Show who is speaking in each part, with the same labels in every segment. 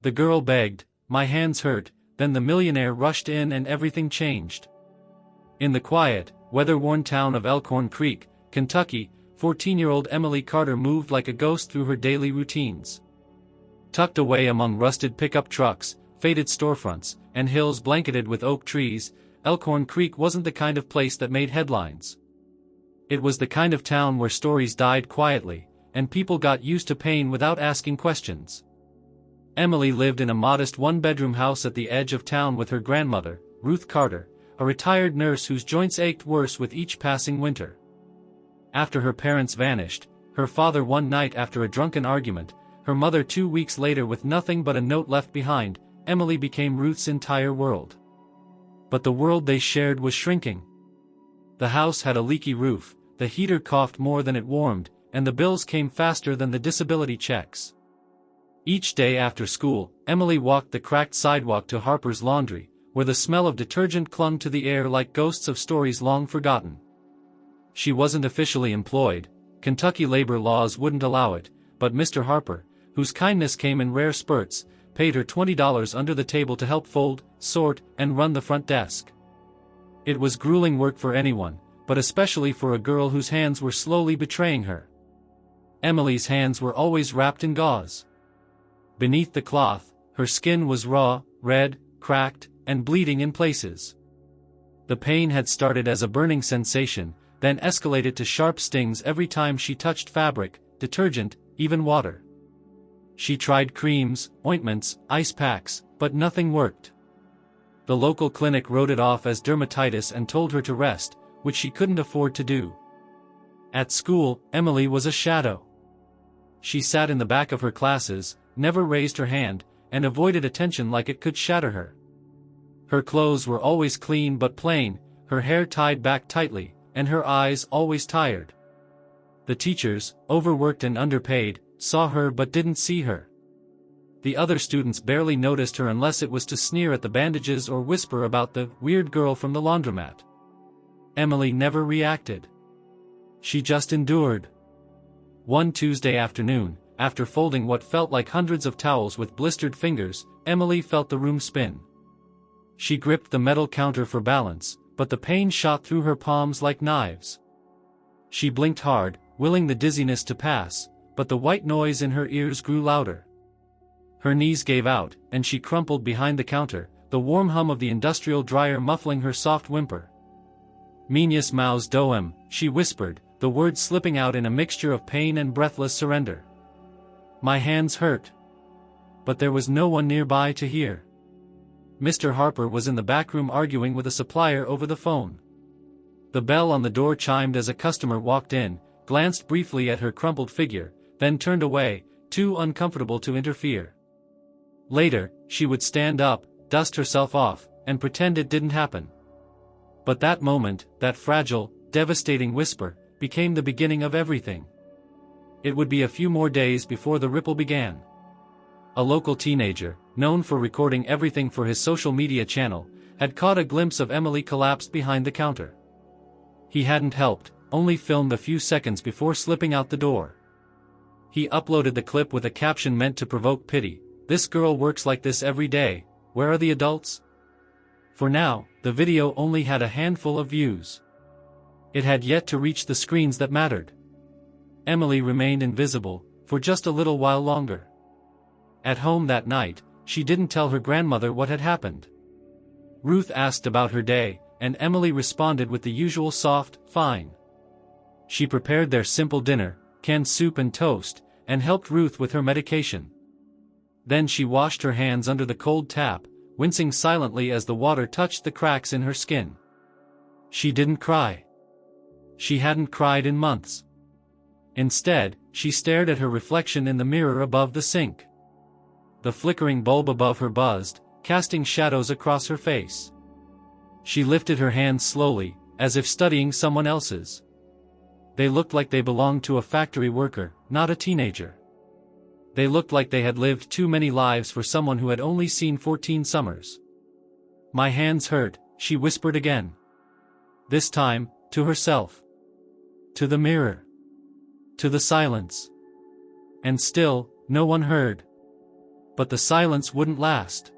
Speaker 1: The girl begged, "My hands hurt," then the millionaire rushed in and everything changed. In the quiet, weather-worn town of Elkhorn Creek, Kentucky, 14-year-old Emily Carter moved like a ghost through her daily routines. Tucked away among rusted pickup trucks, faded storefronts, and hills blanketed with oak trees, Elkhorn Creek wasn't the kind of place that made headlines. It was the kind of town where stories died quietly, and people got used to pain without asking questions. Emily lived in a modest one-bedroom house at the edge of town with her grandmother, Ruth Carter, a retired nurse whose joints ached worse with each passing winter. After her parents vanished, her father one night after a drunken argument, her mother 2 weeks later with nothing but a note left behind, Emily became Ruth's entire world. But the world they shared was shrinking. The house had a leaky roof, the heater coughed more than it warmed, and the bills came faster than the disability checks. Each day after school, Emily walked the cracked sidewalk to Harper's Laundry, where the smell of detergent clung to the air like ghosts of stories long forgotten. She wasn't officially employed, Kentucky labor laws wouldn't allow it, but Mr. Harper, whose kindness came in rare spurts, paid her $20 under the table to help fold, sort, and run the front desk. It was grueling work for anyone, but especially for a girl whose hands were slowly betraying her. Emily's hands were always wrapped in gauze. Beneath the cloth, her skin was raw, red, cracked, and bleeding in places. The pain had started as a burning sensation, then escalated to sharp stings every time she touched fabric, detergent, even water. She tried creams, ointments, ice packs, but nothing worked. The local clinic wrote it off as dermatitis and told her to rest, which she couldn't afford to do. At school, Emily was a shadow. She sat in the back of her classes, never raised her hand, and avoided attention like it could shatter her. Her clothes were always clean but plain, her hair tied back tightly, and her eyes always tired. The teachers, overworked and underpaid, saw her but didn't see her. The other students barely noticed her unless it was to sneer at the bandages or whisper about the weird girl from the laundromat. Emily never reacted. She just endured. One Tuesday afternoon, after folding what felt like hundreds of towels with blistered fingers, Emily felt the room spin. She gripped the metal counter for balance, but the pain shot through her palms like knives. She blinked hard, willing the dizziness to pass, but the white noise in her ears grew louder. Her knees gave out, and she crumpled behind the counter, the warm hum of the industrial dryer muffling her soft whimper. "Menyas Maus Doem," she whispered, the words slipping out in a mixture of pain and breathless surrender. "My hands hurt." But there was no one nearby to hear. Mr. Harper was in the back room arguing with a supplier over the phone. The bell on the door chimed as a customer walked in, glanced briefly at her crumpled figure, then turned away, too uncomfortable to interfere. Later, she would stand up, dust herself off, and pretend it didn't happen. But that moment, that fragile, devastating whisper, became the beginning of everything. It would be a few more days before the ripple began. A local teenager, known for recording everything for his social media channel, had caught a glimpse of Emily collapsed behind the counter. He hadn't helped, only filmed a few seconds before slipping out the door. He uploaded the clip with a caption meant to provoke pity: "This girl works like this every day, where are the adults?" For now, the video only had a handful of views. It had yet to reach the screens that mattered. Emily remained invisible, for just a little while longer. At home that night, she didn't tell her grandmother what had happened. Ruth asked about her day, and Emily responded with the usual soft, "Fine." She prepared their simple dinner, canned soup and toast, and helped Ruth with her medication. Then she washed her hands under the cold tap, wincing silently as the water touched the cracks in her skin. She didn't cry. She hadn't cried in months. Instead, she stared at her reflection in the mirror above the sink. The flickering bulb above her buzzed, casting shadows across her face. She lifted her hands slowly, as if studying someone else's. They looked like they belonged to a factory worker, not a teenager. They looked like they had lived too many lives for someone who had only seen 14 summers. "My hands hurt," she whispered again. This time, to herself. To the mirror. To the silence. And still, no one heard. But the silence wouldn't last.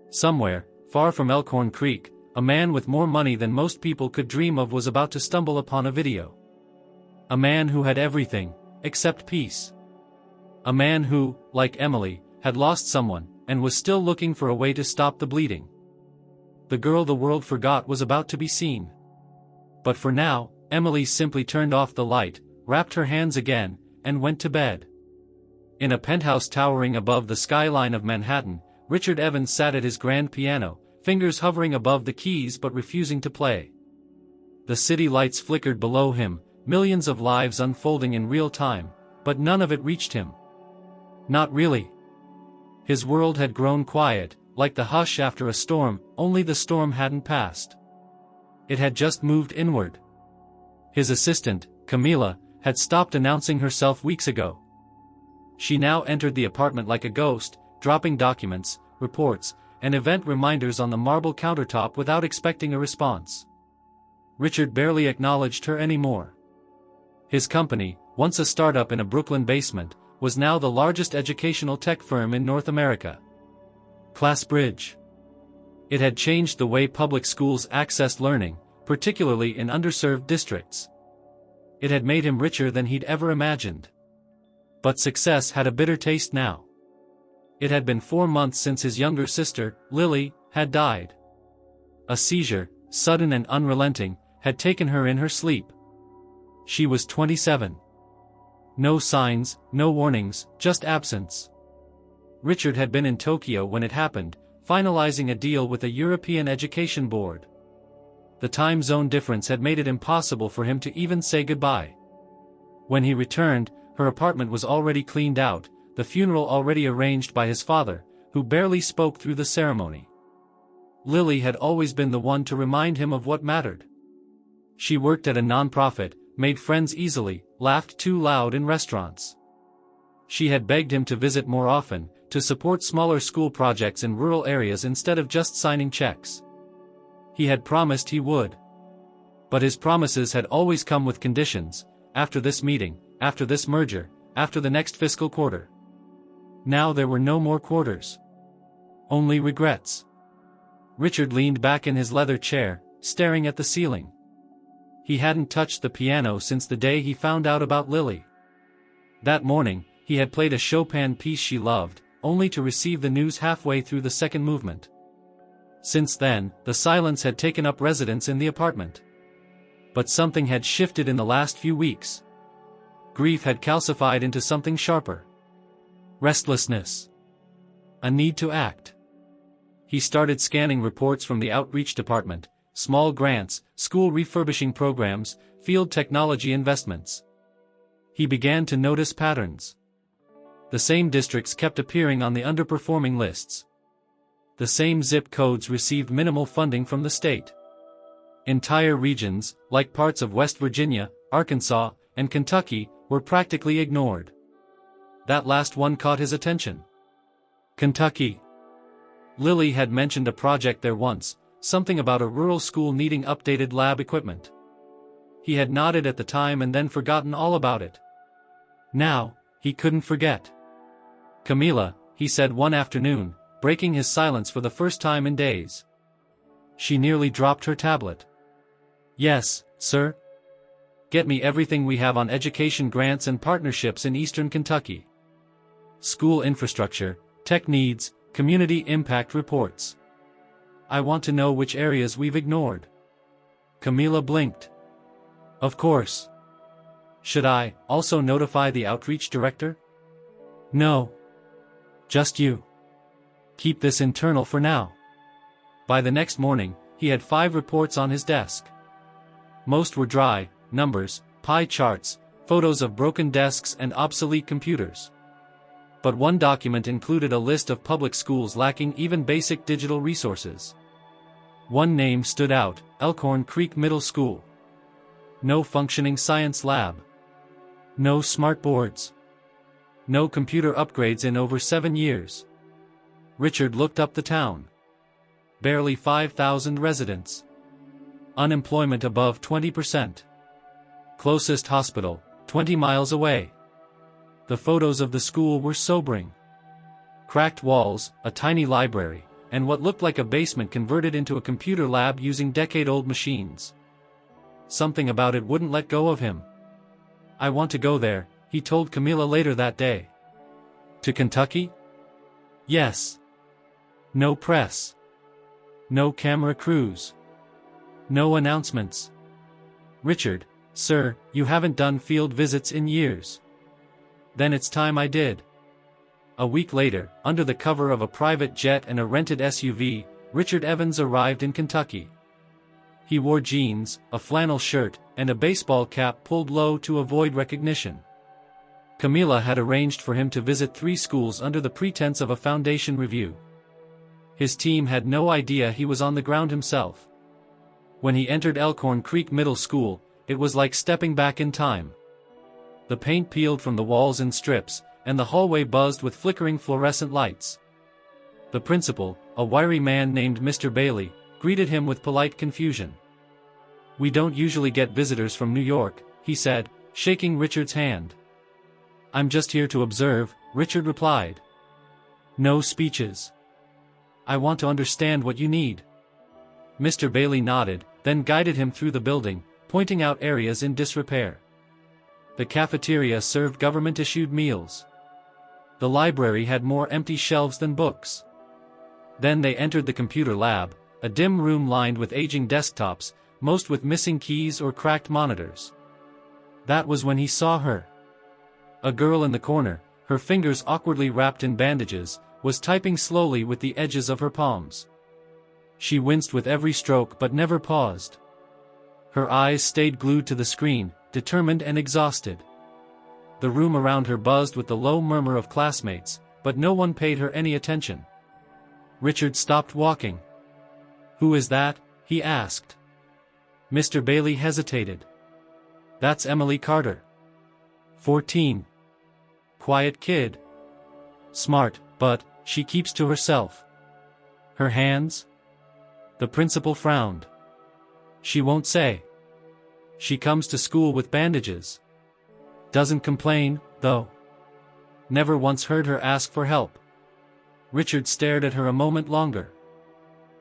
Speaker 1: Somewhere, far from Elkhorn Creek, a man with more money than most people could dream of was about to stumble upon a video. A man who had everything, except peace. A man who, like Emily, had lost someone, and was still looking for a way to stop the bleeding. The girl the world forgot was about to be seen. But for now, Emily simply turned off the light, wrapped her hands again, and went to bed. In a penthouse towering above the skyline of Manhattan, Richard Evans sat at his grand piano, fingers hovering above the keys but refusing to play. The city lights flickered below him, millions of lives unfolding in real time, but none of it reached him. Not really. His world had grown quiet, like the hush after a storm, only the storm hadn't passed. It had just moved inward. His assistant, Camila, had stopped announcing herself weeks ago. She now entered the apartment like a ghost, dropping documents, reports, and event reminders on the marble countertop without expecting a response. Richard barely acknowledged her anymore. His company, once a startup in a Brooklyn basement, was now the largest educational tech firm in North America. ClassBridge. It had changed the way public schools accessed learning, particularly in underserved districts. It had made him richer than he'd ever imagined. But success had a bitter taste now. It had been 4 months since his younger sister, Lily, had died. A seizure, sudden and unrelenting, had taken her in her sleep. She was 27. No signs, no warnings, just absence. Richard had been in Tokyo when it happened, finalizing a deal with a European education board. The time zone difference had made it impossible for him to even say goodbye. When he returned, her apartment was already cleaned out, the funeral already arranged by his father, who barely spoke through the ceremony. Lily had always been the one to remind him of what mattered. She worked at a nonprofit, made friends easily, laughed too loud in restaurants. She had begged him to visit more often, to support smaller school projects in rural areas instead of just signing checks. He had promised he would. But his promises had always come with conditions: after this meeting, after this merger, after the next fiscal quarter. Now there were no more quarters. Only regrets. Richard leaned back in his leather chair, staring at the ceiling. He hadn't touched the piano since the day he found out about Lily. That morning, he had played a Chopin piece she loved, only to receive the news halfway through the second movement. Since then, the silence had taken up residence in the apartment. But something had shifted in the last few weeks. Grief had calcified into something sharper. Restlessness. A need to act. He started scanning reports from the outreach department, small grants, school refurbishing programs, field technology investments. He began to notice patterns. The same districts kept appearing on the underperforming lists. The same zip codes received minimal funding from the state. Entire regions, like parts of West Virginia, Arkansas, and Kentucky, were practically ignored. That last one caught his attention. Kentucky. Lily had mentioned a project there once, something about a rural school needing updated lab equipment. He had nodded at the time and then forgotten all about it. Now, he couldn't forget. Camila, he said one afternoon, breaking his silence for the first time in days. She nearly dropped her tablet. Yes, sir. Get me everything we have on education grants and partnerships in eastern Kentucky. School infrastructure, tech needs, community impact reports. I want to know which areas we've ignored. Camila blinked. Of course. Should I also notify the outreach director? No. Just you. Keep this internal for now. By the next morning, he had 5 reports on his desk. Most were dry, numbers, pie charts, photos of broken desks and obsolete computers. But one document included a list of public schools lacking even basic digital resources. One name stood out: Elkhorn Creek Middle School. No functioning science lab. No smart boards. No computer upgrades in over 7 years. Richard looked up the town. Barely 5,000 residents. Unemployment above 20%. Closest hospital, 20 miles away. The photos of the school were sobering. Cracked walls, a tiny library, and what looked like a basement converted into a computer lab using decade-old machines. Something about it wouldn't let go of him. "I want to go there," he told Camila later that day. "To Kentucky?" "Yes." "No press. No camera crews. No announcements." "Richard, sir, you haven't done field visits in years." "Then it's time I did." A week later, under the cover of a private jet and a rented SUV, Richard Evans arrived in Kentucky. He wore jeans, a flannel shirt, and a baseball cap pulled low to avoid recognition. Camila had arranged for him to visit 3 schools under the pretense of a foundation review. His team had no idea he was on the ground himself. When he entered Elkhorn Creek Middle School, it was like stepping back in time. The paint peeled from the walls in strips, and the hallway buzzed with flickering fluorescent lights. The principal, a wiry man named Mr. Bailey, greeted him with polite confusion. "We don't usually get visitors from New York," he said, shaking Richard's hand. "I'm just here to observe," Richard replied. "No speeches. I want to understand what you need." Mr. Bailey nodded, then guided him through the building, pointing out areas in disrepair. The cafeteria served government-issued meals. The library had more empty shelves than books. Then they entered the computer lab, a dim room lined with aging desktops, most with missing keys or cracked monitors. That was when he saw her. A girl in the corner, her fingers awkwardly wrapped in bandages, was typing slowly with the edges of her palms. She winced with every stroke but never paused. Her eyes stayed glued to the screen, determined and exhausted. The room around her buzzed with the low murmur of classmates, but no one paid her any attention. Richard stopped walking. "Who is that?" he asked. Mr. Bailey hesitated. "That's Emily Carter. 14. Quiet kid. Smart, but she keeps to herself." "Her hands?" The principal frowned. "She won't say. She comes to school with bandages. Doesn't complain, though. Never once heard her ask for help." Richard stared at her a moment longer.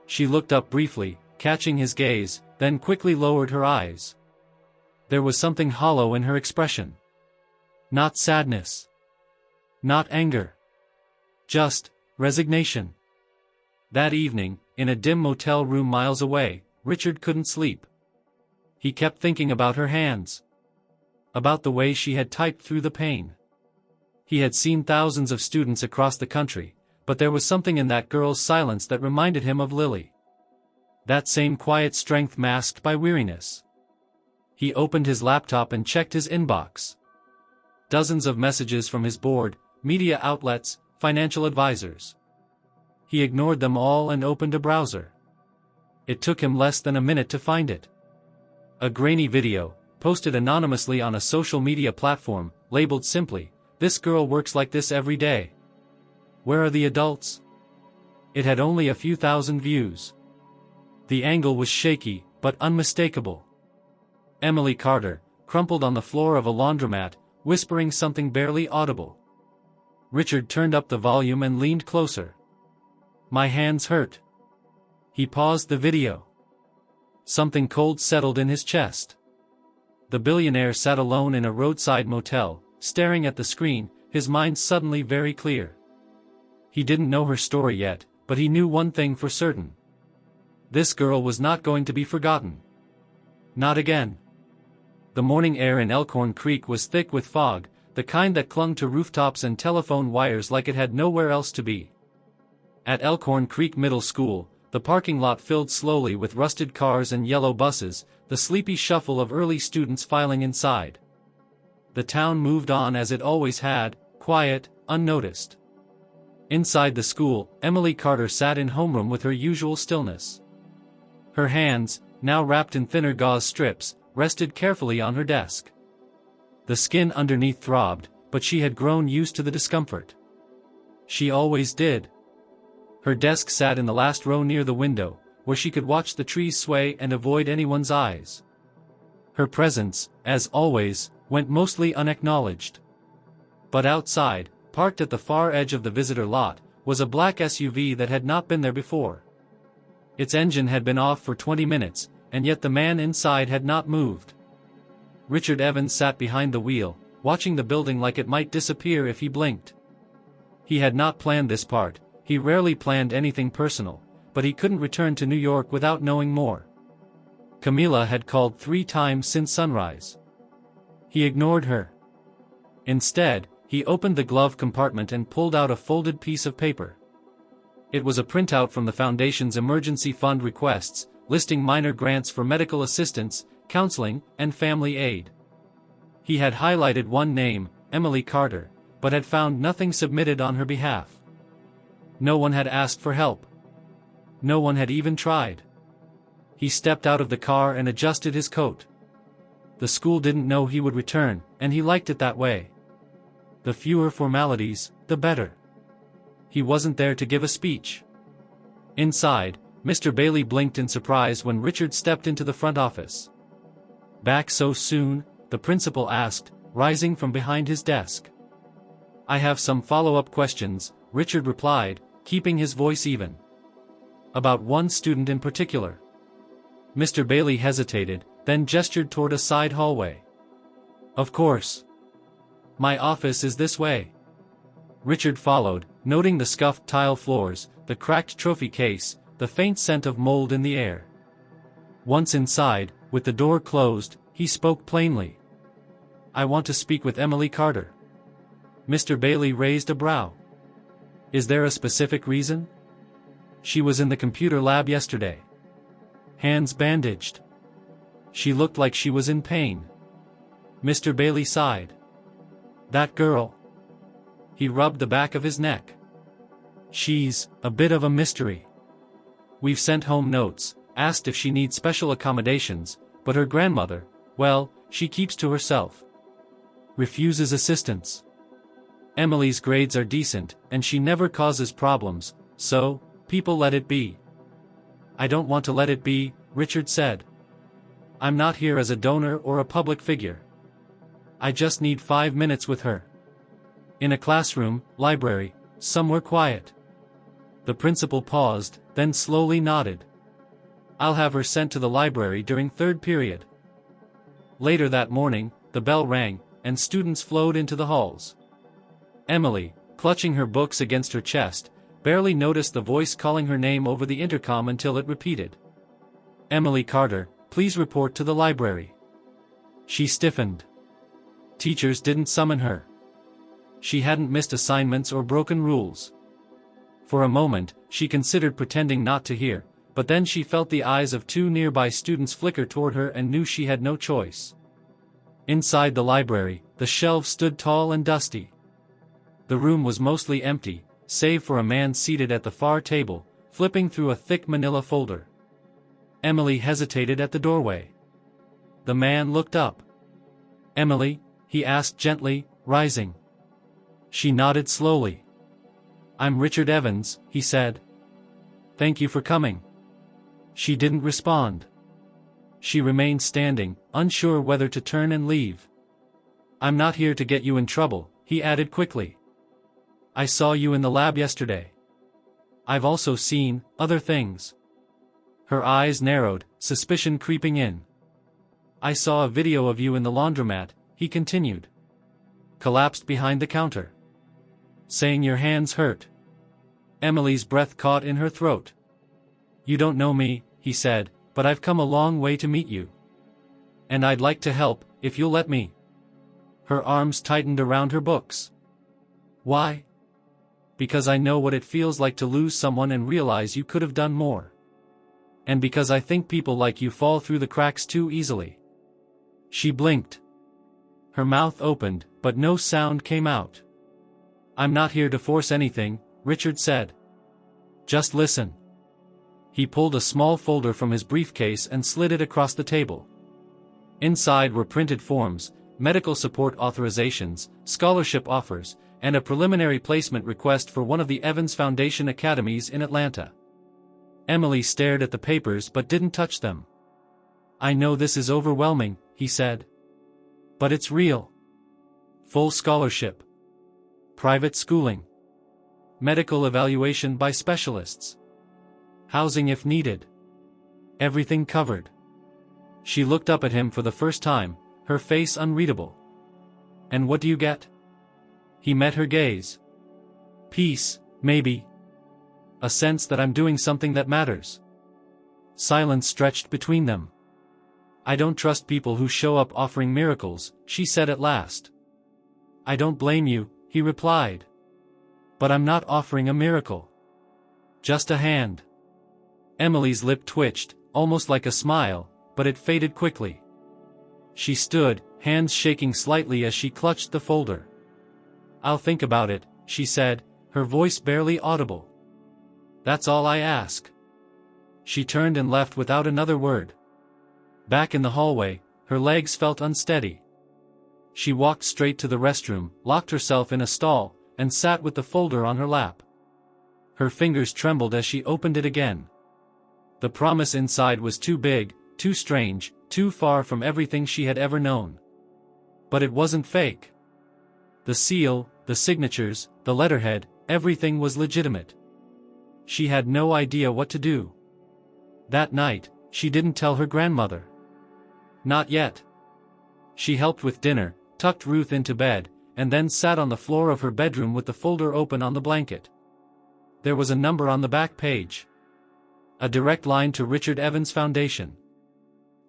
Speaker 1: She looked up briefly, catching his gaze, then quickly lowered her eyes. There was something hollow in her expression. Not sadness. Not anger. Just resignation. That evening, in a dim motel room miles away, Richard couldn't sleep. He kept thinking about her hands. About the way she had typed through the pain. He had seen thousands of students across the country, but there was something in that girl's silence that reminded him of Lily. That same quiet strength masked by weariness. He opened his laptop and checked his inbox. Dozens of messages from his board, media outlets, financial advisors. He ignored them all and opened a browser. It took him less than a minute to find it. A grainy video, posted anonymously on a social media platform, labeled simply, "This girl works like this every day. Where are the adults?" It had only a few thousand views. The angle was shaky, but unmistakable. Emily Carter, crumpled on the floor of a laundromat, whispering something barely audible. Richard turned up the volume and leaned closer. "My hands hurt." He paused the video. Something cold settled in his chest. The billionaire sat alone in a roadside motel, staring at the screen, his mind suddenly very clear. He didn't know her story yet, but he knew one thing for certain. This girl was not going to be forgotten. Not again. The morning air in Elkhorn Creek was thick with fog, the kind that clung to rooftops and telephone wires like it had nowhere else to be. At Elkhorn Creek Middle School, the parking lot filled slowly with rusted cars and yellow buses, the sleepy shuffle of early students filing inside. The town moved on as it always had, quiet, unnoticed. Inside the school, Emily Carter sat in homeroom with her usual stillness. Her hands, now wrapped in thinner gauze strips, rested carefully on her desk. The skin underneath throbbed, but she had grown used to the discomfort. She always did. Her desk sat in the last row near the window, where she could watch the trees sway and avoid anyone's eyes. Her presence, as always, went mostly unacknowledged. But outside, parked at the far edge of the visitor lot, was a black SUV that had not been there before. Its engine had been off for 20 minutes, and yet the man inside had not moved. Richard Evans sat behind the wheel, watching the building like it might disappear if he blinked. He had not planned this part, he rarely planned anything personal, but he couldn't return to New York without knowing more. Camila had called 3 times since sunrise. He ignored her. Instead, he opened the glove compartment and pulled out a folded piece of paper. It was a printout from the Foundation's emergency fund requests, listing minor grants for medical assistance, counseling, and family aid. He had highlighted one name, Emily Carter, but had found nothing submitted on her behalf. No one had asked for help. No one had even tried. He stepped out of the car and adjusted his coat. The school didn't know he would return, and he liked it that way. The fewer formalities, the better. He wasn't there to give a speech. Inside, Mr. Bailey blinked in surprise when Richard stepped into the front office. "Back so soon?" the principal asked, rising from behind his desk. "I have some follow-up questions," Richard replied, keeping his voice even. "About one student in particular." Mr. Bailey hesitated, then gestured toward a side hallway. "Of course. My office is this way." Richard followed, noting the scuffed tile floors, the cracked trophy case, the faint scent of mold in the air. Once inside, with the door closed, he spoke plainly. "I want to speak with Emily Carter." Mr. Bailey raised a brow. "Is there a specific reason?" "She was in the computer lab yesterday. Hands bandaged. She looked like she was in pain." Mr. Bailey sighed. "That girl." He rubbed the back of his neck. "She's a bit of a mystery. We've sent home notes, asked if she needs special accommodations, but her grandmother, well, she keeps to herself. Refuses assistance. Emily's grades are decent, and she never causes problems, so, people let it be." "I don't want to let it be," Richard said. "I'm not here as a donor or a public figure. I just need 5 minutes with her. In a classroom, library, somewhere quiet." The principal paused, then slowly nodded. "I'll have her sent to the library during 3rd period." Later that morning, the bell rang, and students flowed into the halls. Emily, clutching her books against her chest, barely noticed the voice calling her name over the intercom until it repeated. "Emily Carter, please report to the library." She stiffened. Teachers didn't summon her. She hadn't missed assignments or broken rules. For a moment, she considered pretending not to hear, but then she felt the eyes of 2 nearby students flicker toward her and knew she had no choice. Inside the library, the shelves stood tall and dusty. The room was mostly empty, save for a man seated at the far table, flipping through a thick manila folder. Emily hesitated at the doorway. The man looked up. "Emily?" he asked gently, rising. She nodded slowly. "I'm Richard Evans," he said. "Thank you for coming." She didn't respond. She remained standing, unsure whether to turn and leave. "I'm not here to get you in trouble," he added quickly. "I saw you in the lab yesterday. I've also seen other things." Her eyes narrowed, suspicion creeping in. "I saw a video of you in the laundromat," he continued. "Collapsed behind the counter. Saying your hands hurt." Emily's breath caught in her throat. "You don't know me," he said, "but I've come a long way to meet you. And I'd like to help, if you'll let me." Her arms tightened around her books. "Why?" "Because I know what it feels like to lose someone and realize you could have done more. And because I think people like you fall through the cracks too easily." She blinked. Her mouth opened, but no sound came out. "I'm not here to force anything," Richard said. "Just listen." He pulled a small folder from his briefcase and slid it across the table. Inside were printed forms, medical support authorizations, scholarship offers, and a preliminary placement request for one of the Evans Foundation academies in Atlanta. Emily stared at the papers but didn't touch them. "I know this is overwhelming," he said. "But it's real. Full scholarship. Private schooling. Medical evaluation by specialists. Housing if needed. Everything covered. She looked up at him for the first time, her face unreadable. And what do you get? He met her gaze. Peace, maybe. A sense that I'm doing something that matters. Silence stretched between them. I don't trust people who show up offering miracles, she said at last. I don't blame you, he replied. But I'm not offering a miracle. Just a hand. Emily's lip twitched, almost like a smile, but it faded quickly. She stood, hands shaking slightly as she clutched the folder. I'll think about it, she said, her voice barely audible. That's all I ask. She turned and left without another word. Back in the hallway, her legs felt unsteady. She walked straight to the restroom, locked herself in a stall, and sat with the folder on her lap. Her fingers trembled as she opened it again. The promise inside was too big, too strange, too far from everything she had ever known. But it wasn't fake. The seal, the signatures, the letterhead, everything was legitimate. She had no idea what to do. That night, she didn't tell her grandmother. Not yet. She helped with dinner, tucked Ruth into bed, and then sat on the floor of her bedroom with the folder open on the blanket. There was a number on the back page. A direct line to Richard Evans Foundation.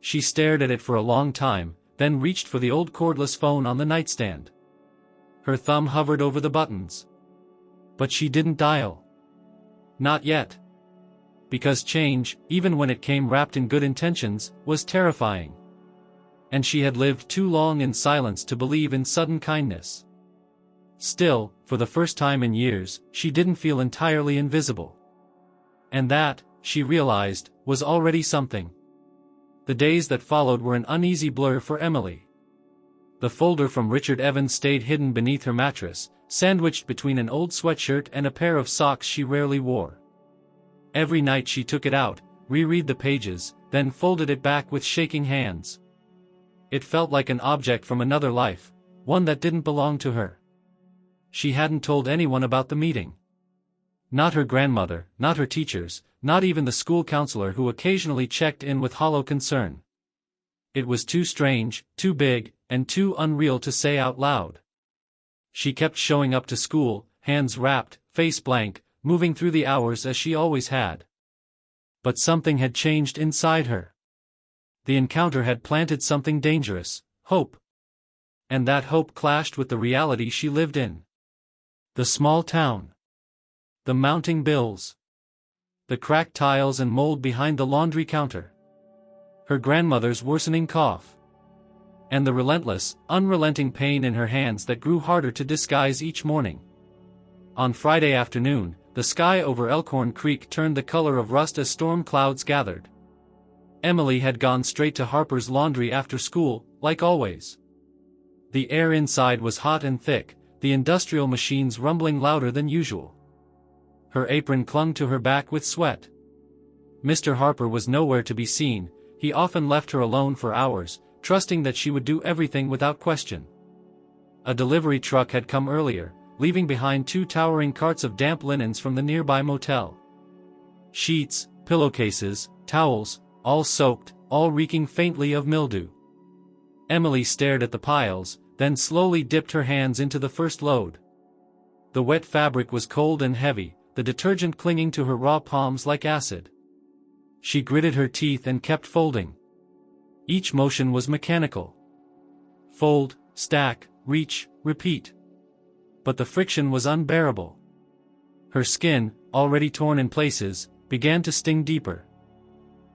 Speaker 1: She stared at it for a long time, then reached for the old cordless phone on the nightstand. Her thumb hovered over the buttons. But she didn't dial. Not yet. Because change, even when it came wrapped in good intentions, was terrifying. And she had lived too long in silence to believe in sudden kindness. Still, for the first time in years, she didn't feel entirely invisible. And that, she realized, was already something. The days that followed were an uneasy blur for Emily. The folder from Richard Evans stayed hidden beneath her mattress, sandwiched between an old sweatshirt and a pair of socks she rarely wore. Every night she took it out, reread the pages, then folded it back with shaking hands. It felt like an object from another life, one that didn't belong to her. She hadn't told anyone about the meeting. Not her grandmother, not her teachers, not even the school counselor who occasionally checked in with hollow concern. It was too strange, too big, and too unreal to say out loud. She kept showing up to school, hands wrapped, face blank, moving through the hours as she always had. But something had changed inside her. The encounter had planted something dangerous, hope. And that hope clashed with the reality she lived in. The small town. The mounting bills. The cracked tiles and mold behind the laundry counter. Her grandmother's worsening cough. And the relentless, unrelenting pain in her hands that grew harder to disguise each morning. On Friday afternoon, the sky over Elkhorn Creek turned the color of rust as storm clouds gathered. Emily had gone straight to Harper's Laundry after school, like always. The air inside was hot and thick, the industrial machines rumbling louder than usual. Her apron clung to her back with sweat. Mr. Harper was nowhere to be seen. He often left her alone for hours, trusting that she would do everything without question. A delivery truck had come earlier, leaving behind 2 towering carts of damp linens from the nearby motel. Sheets, pillowcases, towels, all soaked, all reeking faintly of mildew. Emily stared at the piles, then slowly dipped her hands into the first load. The wet fabric was cold and heavy, the detergent clinging to her raw palms like acid. She gritted her teeth and kept folding. Each motion was mechanical. Fold, stack, reach, repeat. But the friction was unbearable. Her skin, already torn in places, began to sting deeper.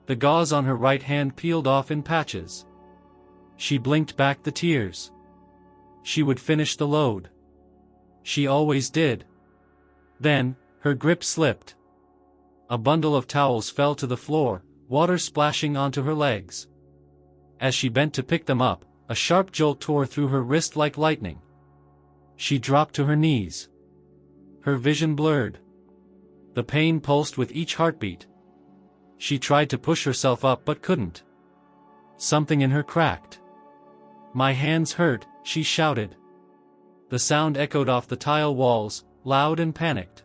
Speaker 1: The gauze on her right hand peeled off in patches. She blinked back the tears. She would finish the load. She always did. Then, her grip slipped. A bundle of towels fell to the floor, water splashing onto her legs. As she bent to pick them up, a sharp jolt tore through her wrist like lightning. She dropped to her knees. Her vision blurred. The pain pulsed with each heartbeat. She tried to push herself up but couldn't. Something in her cracked. "My hands hurt," she shouted. The sound echoed off the tile walls, loud and panicked.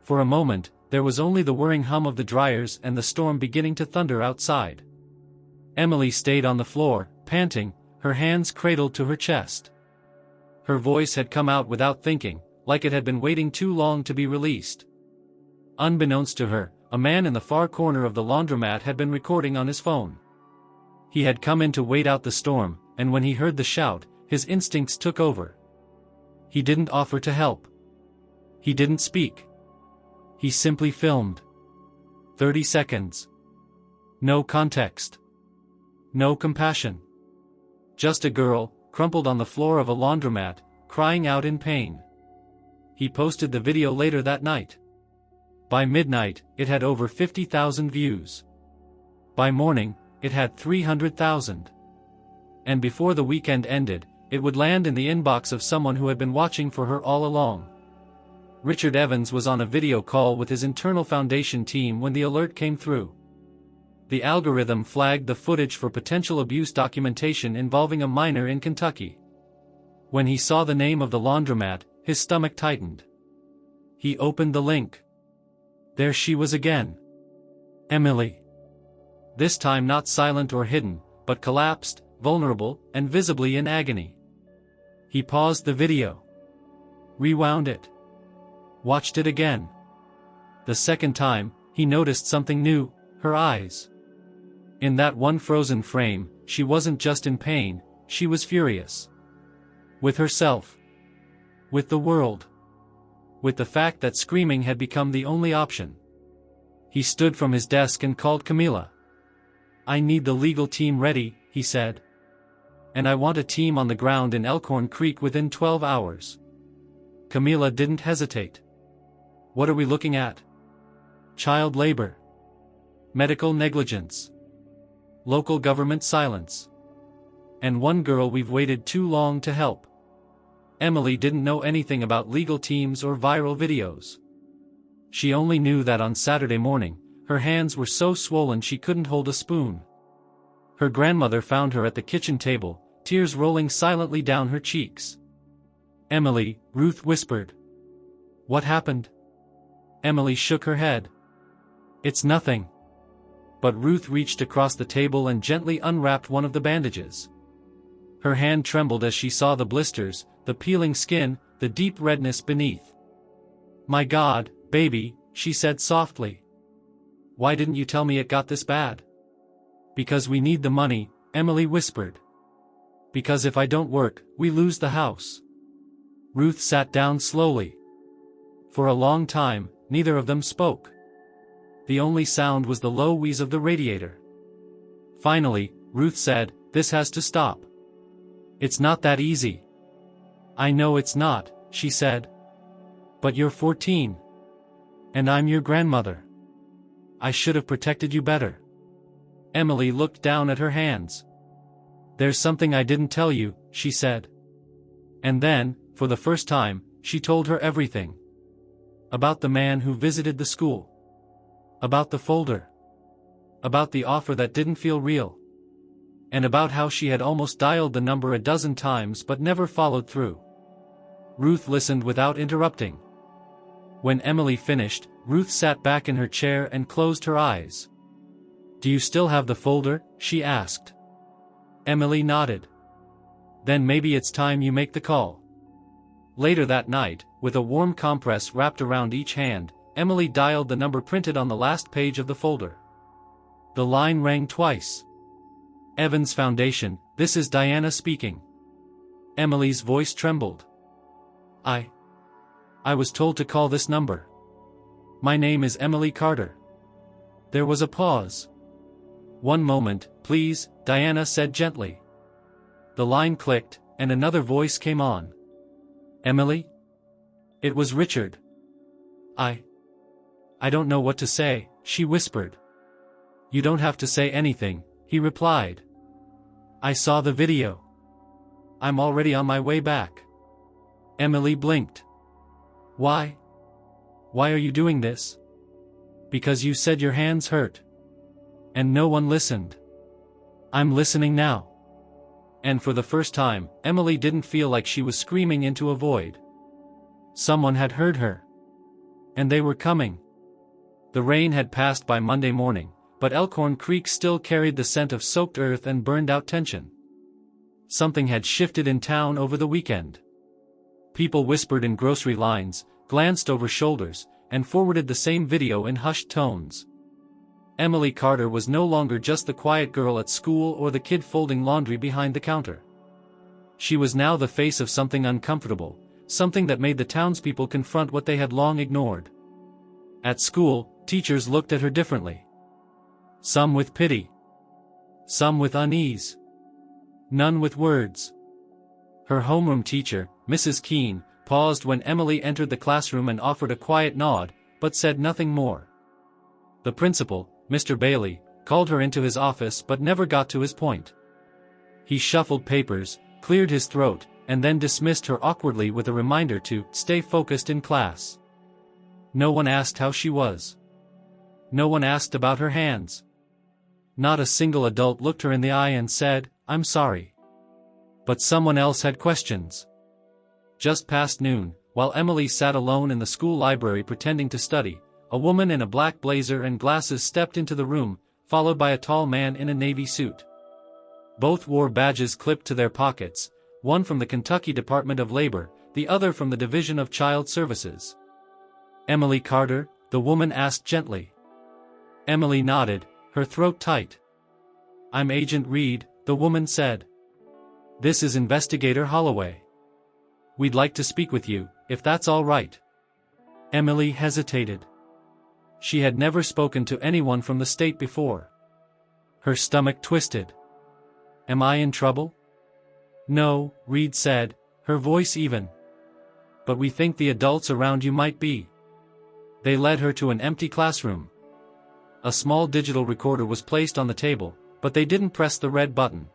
Speaker 1: For a moment, there was only the whirring hum of the dryers and the storm beginning to thunder outside. Emily stayed on the floor, panting, her hands cradled to her chest. Her voice had come out without thinking, like it had been waiting too long to be released. Unbeknownst to her, a man in the far corner of the laundromat had been recording on his phone. He had come in to wait out the storm, and when he heard the shout, his instincts took over. He didn't offer to help. He didn't speak. He simply filmed. 30 seconds. No context. No compassion. Just a girl, crumpled on the floor of a laundromat, crying out in pain. He posted the video later that night. By midnight, it had over 50,000 views. By morning, it had 300,000. And before the weekend ended, it would land in the inbox of someone who had been watching for her all along. Richard Evans was on a video call with his internal foundation team when the alert came through. The algorithm flagged the footage for potential abuse documentation involving a minor in Kentucky. When he saw the name of the laundromat, his stomach tightened. He opened the link. There she was again. Emily. This time not silent or hidden, but collapsed, vulnerable, and visibly in agony. He paused the video. Rewound it. Watched it again. The second time, he noticed something new, her eyes. In that one frozen frame, she wasn't just in pain, she was furious. With herself. With the world. With the fact that screaming had become the only option. He stood from his desk and called Camila. I need the legal team ready, he said. And I want a team on the ground in Elkhorn Creek within 12 hours. Camila didn't hesitate. What are we looking at? Child labor. Medical negligence. Local government silence. And one girl we've waited too long to help. Emily didn't know anything about legal teams or viral videos. She only knew that on Saturday morning, her hands were so swollen she couldn't hold a spoon. Her grandmother found her at the kitchen table, tears rolling silently down her cheeks. Emily, Ruth whispered. What happened? Emily shook her head. It's nothing. But Ruth reached across the table and gently unwrapped one of the bandages. Her hand trembled as she saw the blisters, the peeling skin, the deep redness beneath. My God, baby, she said softly. Why didn't you tell me it got this bad? Because we need the money, Emily whispered. Because if I don't work, we lose the house. Ruth sat down slowly. For a long time, neither of them spoke. The only sound was the low wheeze of the radiator. Finally, Ruth said, This has to stop. It's not that easy. I know it's not, she said. But you're 14. And I'm your grandmother. I should have protected you better. Emily looked down at her hands. There's something I didn't tell you, she said. And then, for the first time, she told her everything. About the man who visited the school. About the folder. About the offer that didn't feel real. And about how she had almost dialed the number a dozen times but never followed through. Ruth listened without interrupting. When Emily finished, Ruth sat back in her chair and closed her eyes. Do you still have the folder? She asked. Emily nodded. Then maybe it's time you make the call. Later that night, with a warm compress wrapped around each hand, Emily dialed the number printed on the last page of the folder. The line rang twice. Evans Foundation, this is Diana speaking. Emily's voice trembled. I was told to call this number. My name is Emily Carter. There was a pause. One moment, please, Diana said gently. The line clicked, and another voice came on. Emily? It was Richard. I don't know what to say, she whispered. You don't have to say anything, he replied. I saw the video. I'm already on my way back. Emily blinked. Why? Why are you doing this? Because you said your hands hurt. And no one listened. I'm listening now. And for the first time, Emily didn't feel like she was screaming into a void. Someone had heard her. And they were coming. The rain had passed by Monday morning, but Elkhorn Creek still carried the scent of soaked earth and burned-out tension. Something had shifted in town over the weekend. People whispered in grocery lines, glanced over shoulders, and forwarded the same video in hushed tones. Emily Carter was no longer just the quiet girl at school or the kid folding laundry behind the counter. She was now the face of something uncomfortable, something that made the townspeople confront what they had long ignored. At school, teachers looked at her differently. Some with pity. Some with unease. None with words. Her homeroom teacher, Mrs. Keene, paused when Emily entered the classroom and offered a quiet nod, but said nothing more. The principal, Mr. Bailey, called her into his office but never got to his point. He shuffled papers, cleared his throat, and then dismissed her awkwardly with a reminder to stay focused in class. No one asked how she was. No one asked about her hands. Not a single adult looked her in the eye and said, "I'm sorry." But someone else had questions. Just past noon, while Emily sat alone in the school library pretending to study, a woman in a black blazer and glasses stepped into the room, followed by a tall man in a navy suit. Both wore badges clipped to their pockets, one from the Kentucky Department of Labor, the other from the Division of Child Services. "Emily Carter?" the woman asked gently. Emily nodded, her throat tight. "I'm Agent Reed," the woman said. "This is Investigator Holloway. We'd like to speak with you, if that's all right." Emily hesitated. She had never spoken to anyone from the state before. Her stomach twisted. "Am I in trouble?" "No," Reed said, her voice even. "But we think the adults around you might be." They led her to an empty classroom. A small digital recorder was placed on the table, but they didn't press the red button.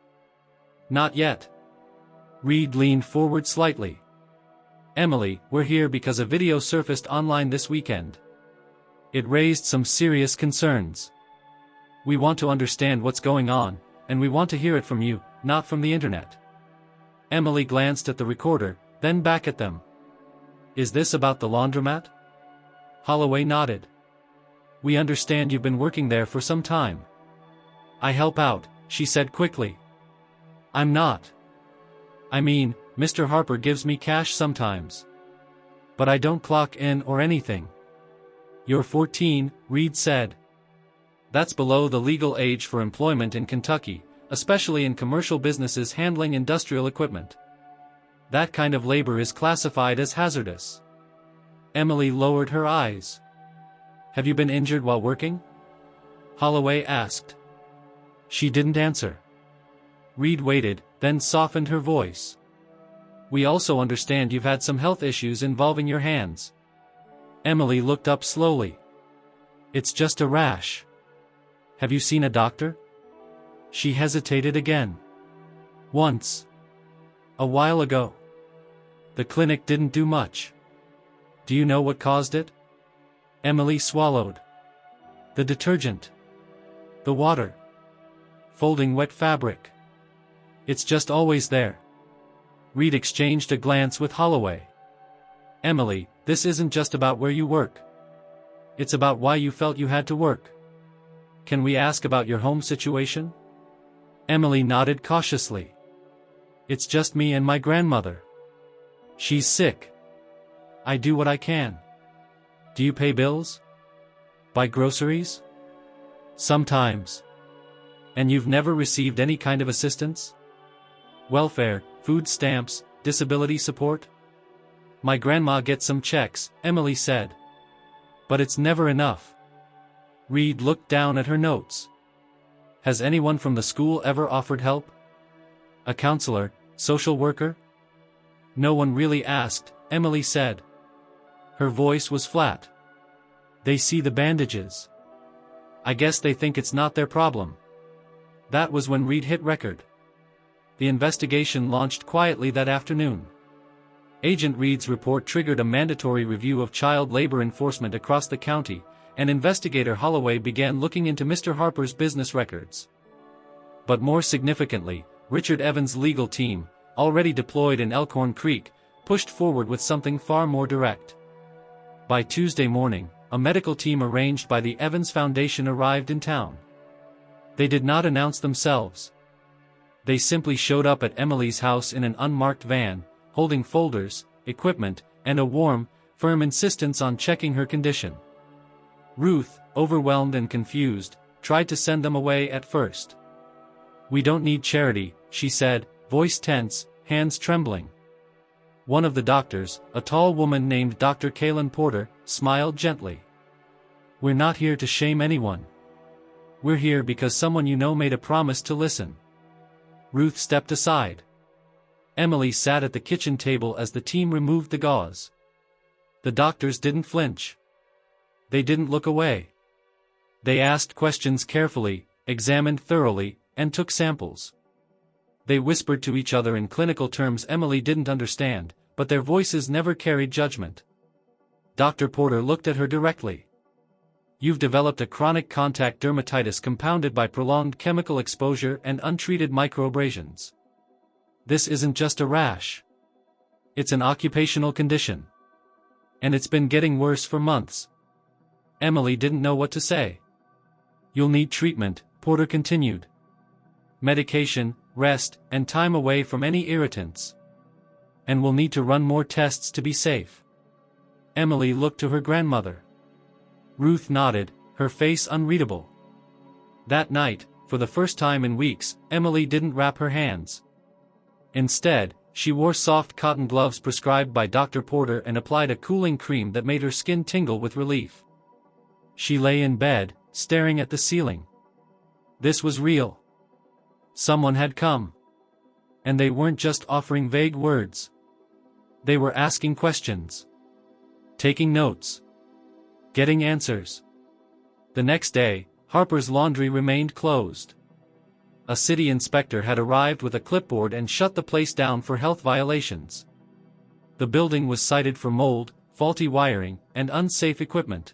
Speaker 1: "Not yet." Reed leaned forward slightly. "Emily, we're here because a video surfaced online this weekend. It raised some serious concerns. We want to understand what's going on, and we want to hear it from you, not from the internet." Emily glanced at the recorder, then back at them. "Is this about the laundromat?" Holloway nodded. "We understand you've been working there for some time." "I help out," she said quickly. "I'm not. I mean, Mr. Harper gives me cash sometimes. But I don't clock in or anything." "You're 14, Reed said. "That's below the legal age for employment in Kentucky, especially in commercial businesses handling industrial equipment. That kind of labor is classified as hazardous." Emily lowered her eyes. "Have you been injured while working?" Holloway asked. She didn't answer. Reed waited, then softened her voice. "We also understand you've had some health issues involving your hands." Emily looked up slowly. "It's just a rash." "Have you seen a doctor?" She hesitated again. "Once. A while ago. The clinic didn't do much." "Do you know what caused it?" Emily swallowed. "The detergent. The water. Folding wet fabric. It's just always there." Reed exchanged a glance with Holloway. "Emily, this isn't just about where you work. It's about why you felt you had to work. Can we ask about your home situation?" Emily nodded cautiously. "It's just me and my grandmother. She's sick. I do what I can." "Do you pay bills? Buy groceries?" "Sometimes." "And you've never received any kind of assistance? Welfare, food stamps, disability support?" "My grandma gets some checks," Emily said. "But it's never enough." Reed looked down at her notes. "Has anyone from the school ever offered help? A counselor, social worker?" "No one really asked," Emily said. Her voice was flat. "They see the bandages. I guess they think it's not their problem." That was when Reed hit record. The investigation launched quietly that afternoon. Agent Reed's report triggered a mandatory review of child labor enforcement across the county, and Investigator Holloway began looking into Mr. Harper's business records. But more significantly, Richard Evans' legal team, already deployed in Elkhorn Creek, pushed forward with something far more direct. By Tuesday morning, a medical team arranged by the Evans Foundation arrived in town. They did not announce themselves. They simply showed up at Emily's house in an unmarked van, holding folders, equipment, and a warm, firm insistence on checking her condition. Ruth, overwhelmed and confused, tried to send them away at first. "We don't need charity," she said, voice tense, hands trembling. One of the doctors, a tall woman named Dr. Kaylin Porter, smiled gently. "We're not here to shame anyone. We're here because someone you know made a promise to listen." Ruth stepped aside. Emily sat at the kitchen table as the team removed the gauze. The doctors didn't flinch. They didn't look away. They asked questions carefully, examined thoroughly, and took samples. They whispered to each other in clinical terms Emily didn't understand, but their voices never carried judgment. Dr. Porter looked at her directly. "You've developed a chronic contact dermatitis compounded by prolonged chemical exposure and untreated microabrasions. This isn't just a rash. It's an occupational condition. And it's been getting worse for months." Emily didn't know what to say. "You'll need treatment," Porter continued. "Medication, rest, and time away from any irritants. And we'll need to run more tests to be safe." Emily looked to her grandmother. Ruth nodded, her face unreadable. That night, for the first time in weeks, Emily didn't wrap her hands. Instead, she wore soft cotton gloves prescribed by Dr. Porter and applied a cooling cream that made her skin tingle with relief. She lay in bed, staring at the ceiling. This was real. Someone had come. And they weren't just offering vague words. They were asking questions. Taking notes. Getting answers. The next day, Harper's Laundry remained closed. A city inspector had arrived with a clipboard and shut the place down for health violations. The building was cited for mold, faulty wiring, and unsafe equipment.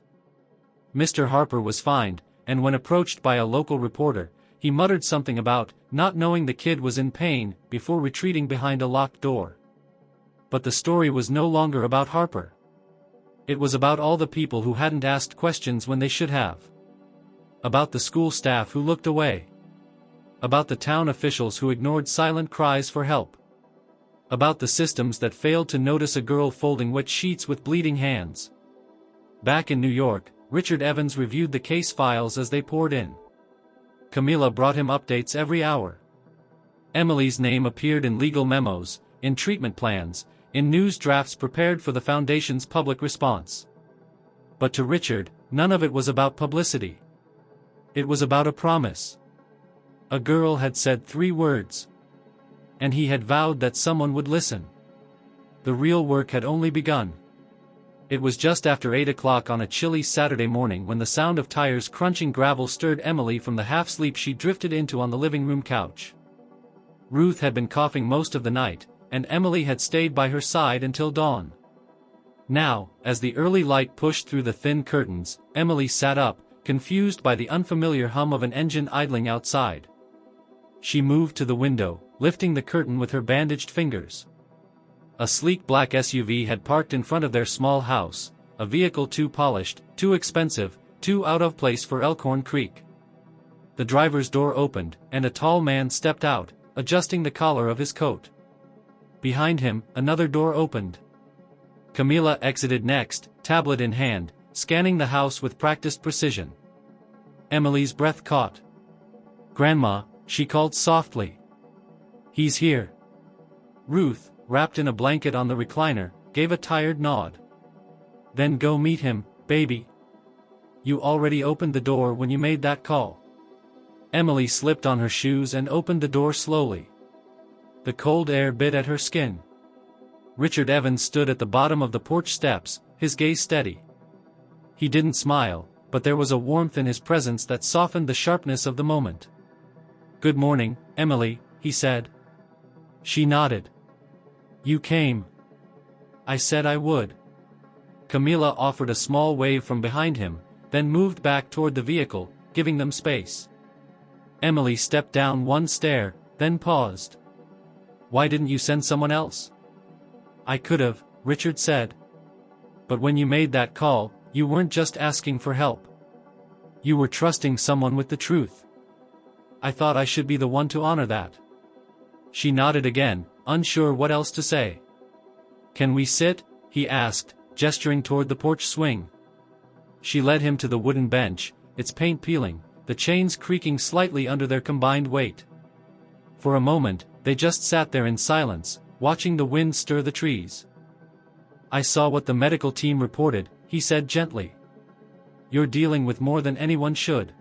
Speaker 1: Mr. Harper was fined, and when approached by a local reporter, he muttered something about not knowing the kid was in pain before retreating behind a locked door. But the story was no longer about Harper. It was about all the people who hadn't asked questions when they should have. About the school staff who looked away. About the town officials who ignored silent cries for help. About the systems that failed to notice a girl folding wet sheets with bleeding hands. Back in New York, Richard Evans reviewed the case files as they poured in. Camilla brought him updates every hour. Emily's name appeared in legal memos, in treatment plans, in news drafts prepared for the Foundation's public response. But to Richard, none of it was about publicity. It was about a promise. A girl had said 3 words. And he had vowed that someone would listen. The real work had only begun. It was just after 8 o'clock on a chilly Saturday morning when the sound of tires crunching gravel stirred Emily from the half-sleep she drifted into on the living room couch. Ruth had been coughing most of the night, and Emily had stayed by her side until dawn. Now, as the early light pushed through the thin curtains, Emily sat up, confused by the unfamiliar hum of an engine idling outside. She moved to the window, lifting the curtain with her bandaged fingers. A sleek black SUV had parked in front of their small house, a vehicle too polished, too expensive, too out of place for Elkhorn Creek. The driver's door opened, and a tall man stepped out, adjusting the collar of his coat. Behind him, another door opened. Camilla exited next, tablet in hand, scanning the house with practiced precision. Emily's breath caught. "Grandma," she called softly. "He's here." Ruth, wrapped in a blanket on the recliner, gave a tired nod. "Then go meet him, baby. You already opened the door when you made that call." Emily slipped on her shoes and opened the door slowly. The cold air bit at her skin. Richard Evans stood at the bottom of the porch steps, his gaze steady. He didn't smile, but there was a warmth in his presence that softened the sharpness of the moment. "Good morning, Emily," he said. She nodded. "You came." "I said I would." Camilla offered a small wave from behind him, then moved back toward the vehicle, giving them space. Emily stepped down one stair, then paused. "Why didn't you send someone else?" "I could've," Richard said. But when you made that call, you weren't just asking for help. You were trusting someone with the truth. I thought I should be the one to honor that." She nodded again, unsure what else to say. "Can we sit?" he asked, gesturing toward the porch swing. She led him to the wooden bench, its paint peeling, the chains creaking slightly under their combined weight. For a moment, they just sat there in silence, watching the wind stir the trees. "I saw what the medical team reported," he said gently. "You're dealing with more than anyone should."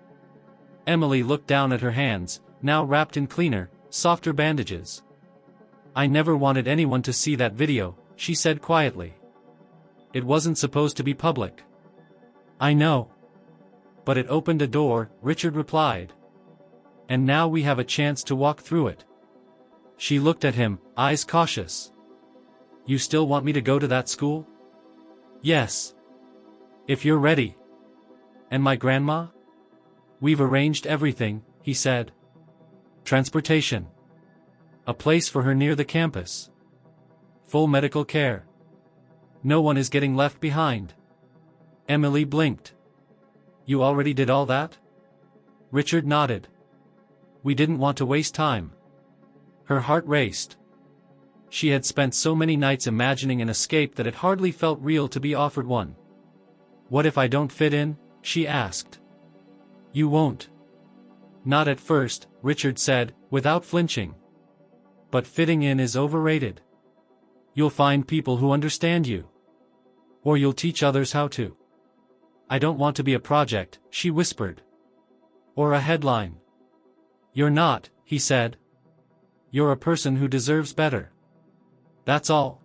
Speaker 1: Emily looked down at her hands, now wrapped in cleaner, softer bandages. "I never wanted anyone to see that video," she said quietly. "It wasn't supposed to be public." "I know. But it opened a door," Richard replied. "And now we have a chance to walk through it." She looked at him, eyes cautious. "You still want me to go to that school?" "Yes. If you're ready." "And my grandma?" "We've arranged everything," he said. "Transportation. A place for her near the campus. Full medical care. No one is getting left behind." Emily blinked. "You already did all that?" Richard nodded. "We didn't want to waste time." Her heart raced. She had spent so many nights imagining an escape that it hardly felt real to be offered one. "What if I don't fit in?" she asked. "You won't." "Not at first," Richard said, without flinching. "But fitting in is overrated. You'll find people who understand you. Or you'll teach others how to." "I don't want to be a project," she whispered. "Or a headline." "You're not," he said. "You're a person who deserves better. That's all."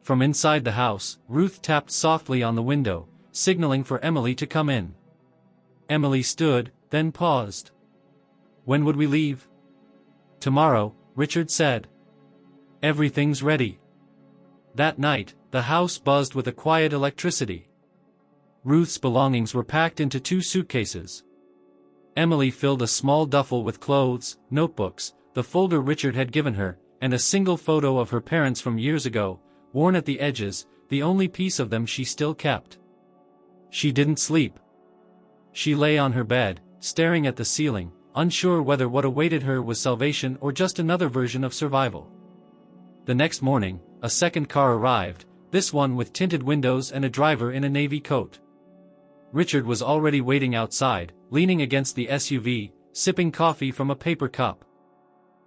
Speaker 1: From inside the house, Ruth tapped softly on the window, signaling for Emily to come in. Emily stood, then paused. "When would we leave?" "Tomorrow," Richard said. "Everything's ready." That night, the house buzzed with a quiet electricity. Ruth's belongings were packed into 2 suitcases. Emily filled a small duffel with clothes, notebooks, the folder Richard had given her, and a single photo of her parents from years ago, worn at the edges, the only piece of them she still kept. She didn't sleep. She lay on her bed, staring at the ceiling, unsure whether what awaited her was salvation or just another version of survival. The next morning, a second car arrived, this one with tinted windows and a driver in a navy coat. Richard was already waiting outside, leaning against the SUV, sipping coffee from a paper cup.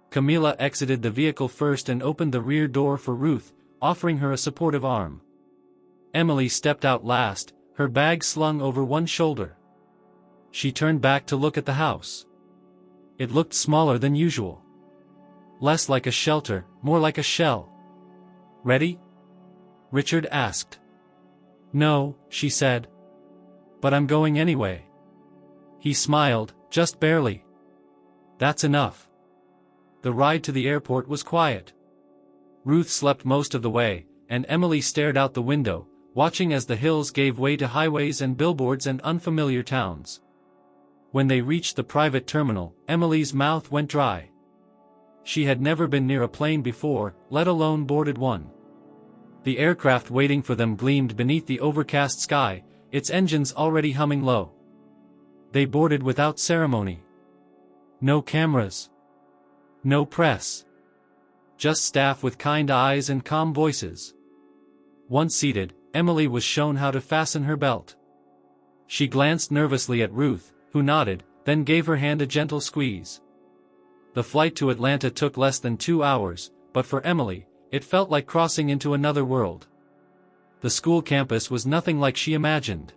Speaker 1: Camila exited the vehicle first and opened the rear door for Ruth, offering her a supportive arm. Emily stepped out last, her bag slung over one shoulder. She turned back to look at the house. It looked smaller than usual. Less like a shelter, more like a shell. "Ready?" Richard asked. "No," she said. "But I'm going anyway." He smiled, just barely. "That's enough." The ride to the airport was quiet. Ruth slept most of the way, and Emily stared out the window, watching as the hills gave way to highways and billboards and unfamiliar towns. When they reached the private terminal, Emily's mouth went dry. She had never been near a plane before, let alone boarded one. The aircraft waiting for them gleamed beneath the overcast sky, its engines already humming low. They boarded without ceremony. No cameras. No press. Just staff with kind eyes and calm voices. Once seated, Emily was shown how to fasten her belt. She glanced nervously at Ruth, who nodded, then gave her hand a gentle squeeze. The flight to Atlanta took less than 2 hours, but for Emily, it felt like crossing into another world. The school campus was nothing like she imagined.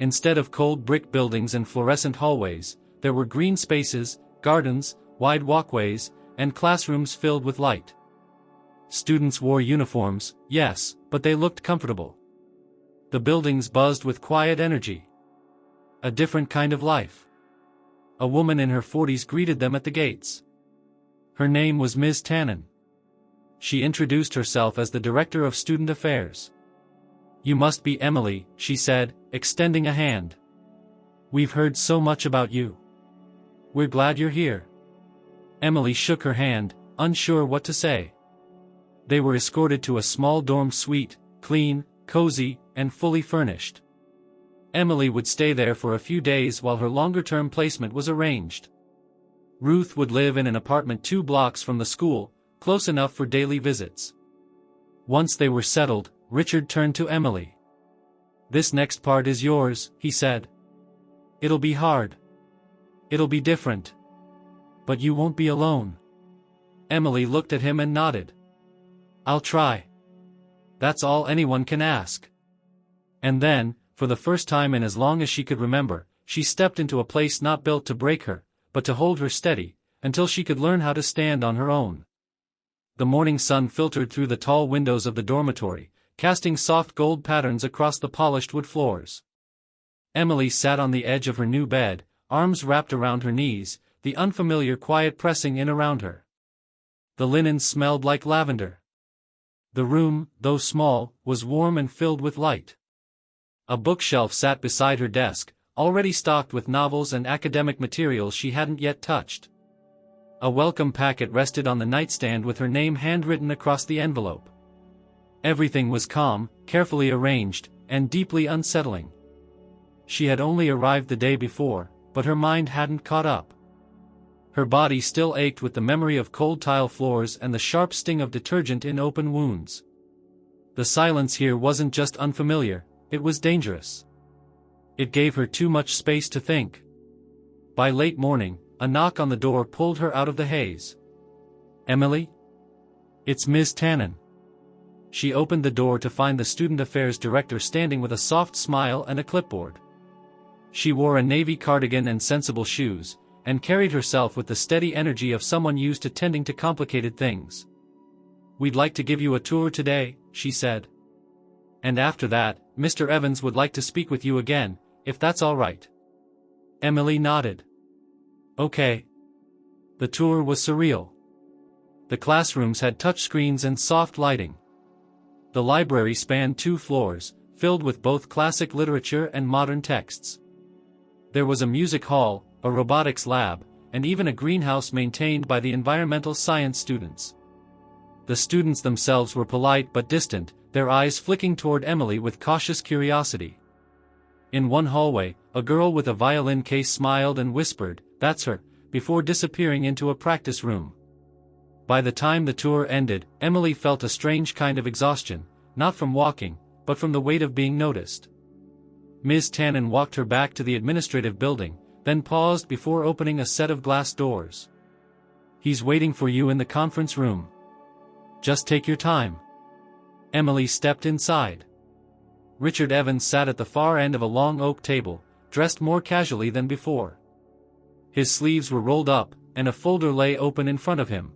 Speaker 1: Instead of cold brick buildings and fluorescent hallways, there were green spaces, gardens, wide walkways, and classrooms filled with light. Students wore uniforms, yes, but they looked comfortable. The buildings buzzed with quiet energy. A different kind of life. A woman in her 40s greeted them at the gates. Her name was Ms. Tannen. She introduced herself as the Director of Student Affairs. "You must be Emily," she said, extending a hand. "We've heard so much about you. We're glad you're here." Emily shook her hand, unsure what to say. They were escorted to a small dorm suite, clean, cozy, and fully furnished. Emily would stay there for a few days while her longer-term placement was arranged. Ruth would live in an apartment 2 blocks from the school, close enough for daily visits. Once they were settled, Richard turned to Emily. "This next part is yours," he said. "It'll be hard. It'll be different. But you won't be alone." Emily looked at him and nodded. "I'll try. That's all anyone can ask." And then, for the first time in as long as she could remember, she stepped into a place not built to break her, but to hold her steady, until she could learn how to stand on her own. The morning sun filtered through the tall windows of the dormitory, casting soft gold patterns across the polished wood floors. Emily sat on the edge of her new bed, arms wrapped around her knees, the unfamiliar quiet pressing in around her. The linen smelled like lavender. The room, though small, was warm and filled with light. A bookshelf sat beside her desk, already stocked with novels and academic materials she hadn't yet touched. A welcome packet rested on the nightstand with her name handwritten across the envelope. Everything was calm, carefully arranged, and deeply unsettling. She had only arrived the day before, but her mind hadn't caught up. Her body still ached with the memory of cold tile floors and the sharp sting of detergent in open wounds. The silence here wasn't just unfamiliar, it was dangerous. It gave her too much space to think. By late morning, a knock on the door pulled her out of the haze. "Emily?" "It's Ms. Tannen." She opened the door to find the student affairs director standing with a soft smile and a clipboard. She wore a navy cardigan and sensible shoes, and carried herself with the steady energy of someone used to tending to complicated things. "We'd like to give you a tour today," she said. "And after that, Mr. Evans would like to speak with you again, if that's all right." Emily nodded. "Okay." The tour was surreal. The classrooms had touchscreens and soft lighting. The library spanned 2 floors, filled with both classic literature and modern texts. There was a music hall, a robotics lab, and even a greenhouse maintained by the environmental science students. The students themselves were polite but distant, their eyes flicking toward Emily with cautious curiosity. In one hallway, a girl with a violin case smiled and whispered, "That's her," before disappearing into a practice room. By the time the tour ended, Emily felt a strange kind of exhaustion, not from walking, but from the weight of being noticed. Ms. Tannen walked her back to the administrative building, then paused before opening a set of glass doors. "He's waiting for you in the conference room. Just take your time." Emily stepped inside. Richard Evans sat at the far end of a long oak table, dressed more casually than before. His sleeves were rolled up, and a folder lay open in front of him.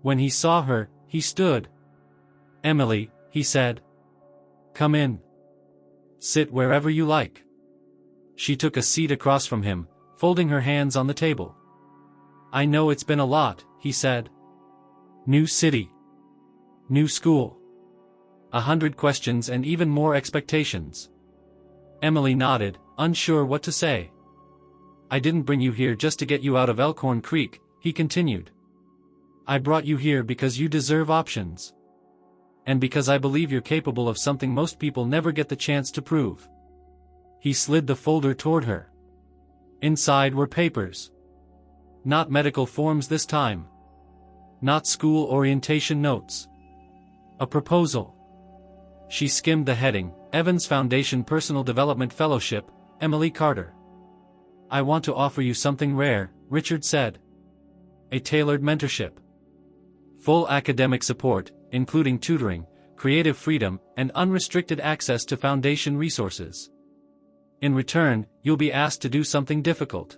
Speaker 1: When he saw her, he stood. "Emily," he said. "Come in. Sit wherever you like." She took a seat across from him, folding her hands on the table. "I know it's been a lot," he said. "New city. New school. 100 questions and even more expectations." Emily nodded, unsure what to say. "I didn't bring you here just to get you out of Elkhorn Creek," he continued. "I brought you here because you deserve options. And because I believe you're capable of something most people never get the chance to prove." He slid the folder toward her. Inside were papers. Not medical forms this time. Not school orientation notes. A proposal. She skimmed the heading, Evans Foundation Personal Development Fellowship, Emily Carter. "I want to offer you something rare," Richard said. "A tailored mentorship. Full academic support, including tutoring, creative freedom, and unrestricted access to foundation resources. In return, you'll be asked to do something difficult."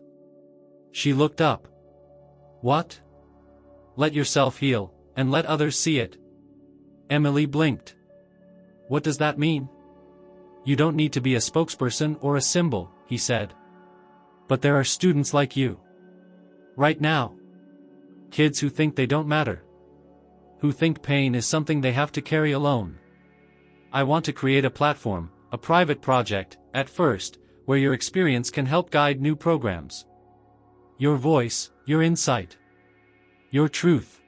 Speaker 1: She looked up. "What?" "Let yourself heal, and let others see it." Emily blinked. "What does that mean?" "You don't need to be a spokesperson or a symbol," he said. "But there are students like you. Right now. Kids who think they don't matter. Who think pain is something they have to carry alone. I want to create a platform, a private project, at first, where your experience can help guide new programs. Your voice, your insight. Your truth."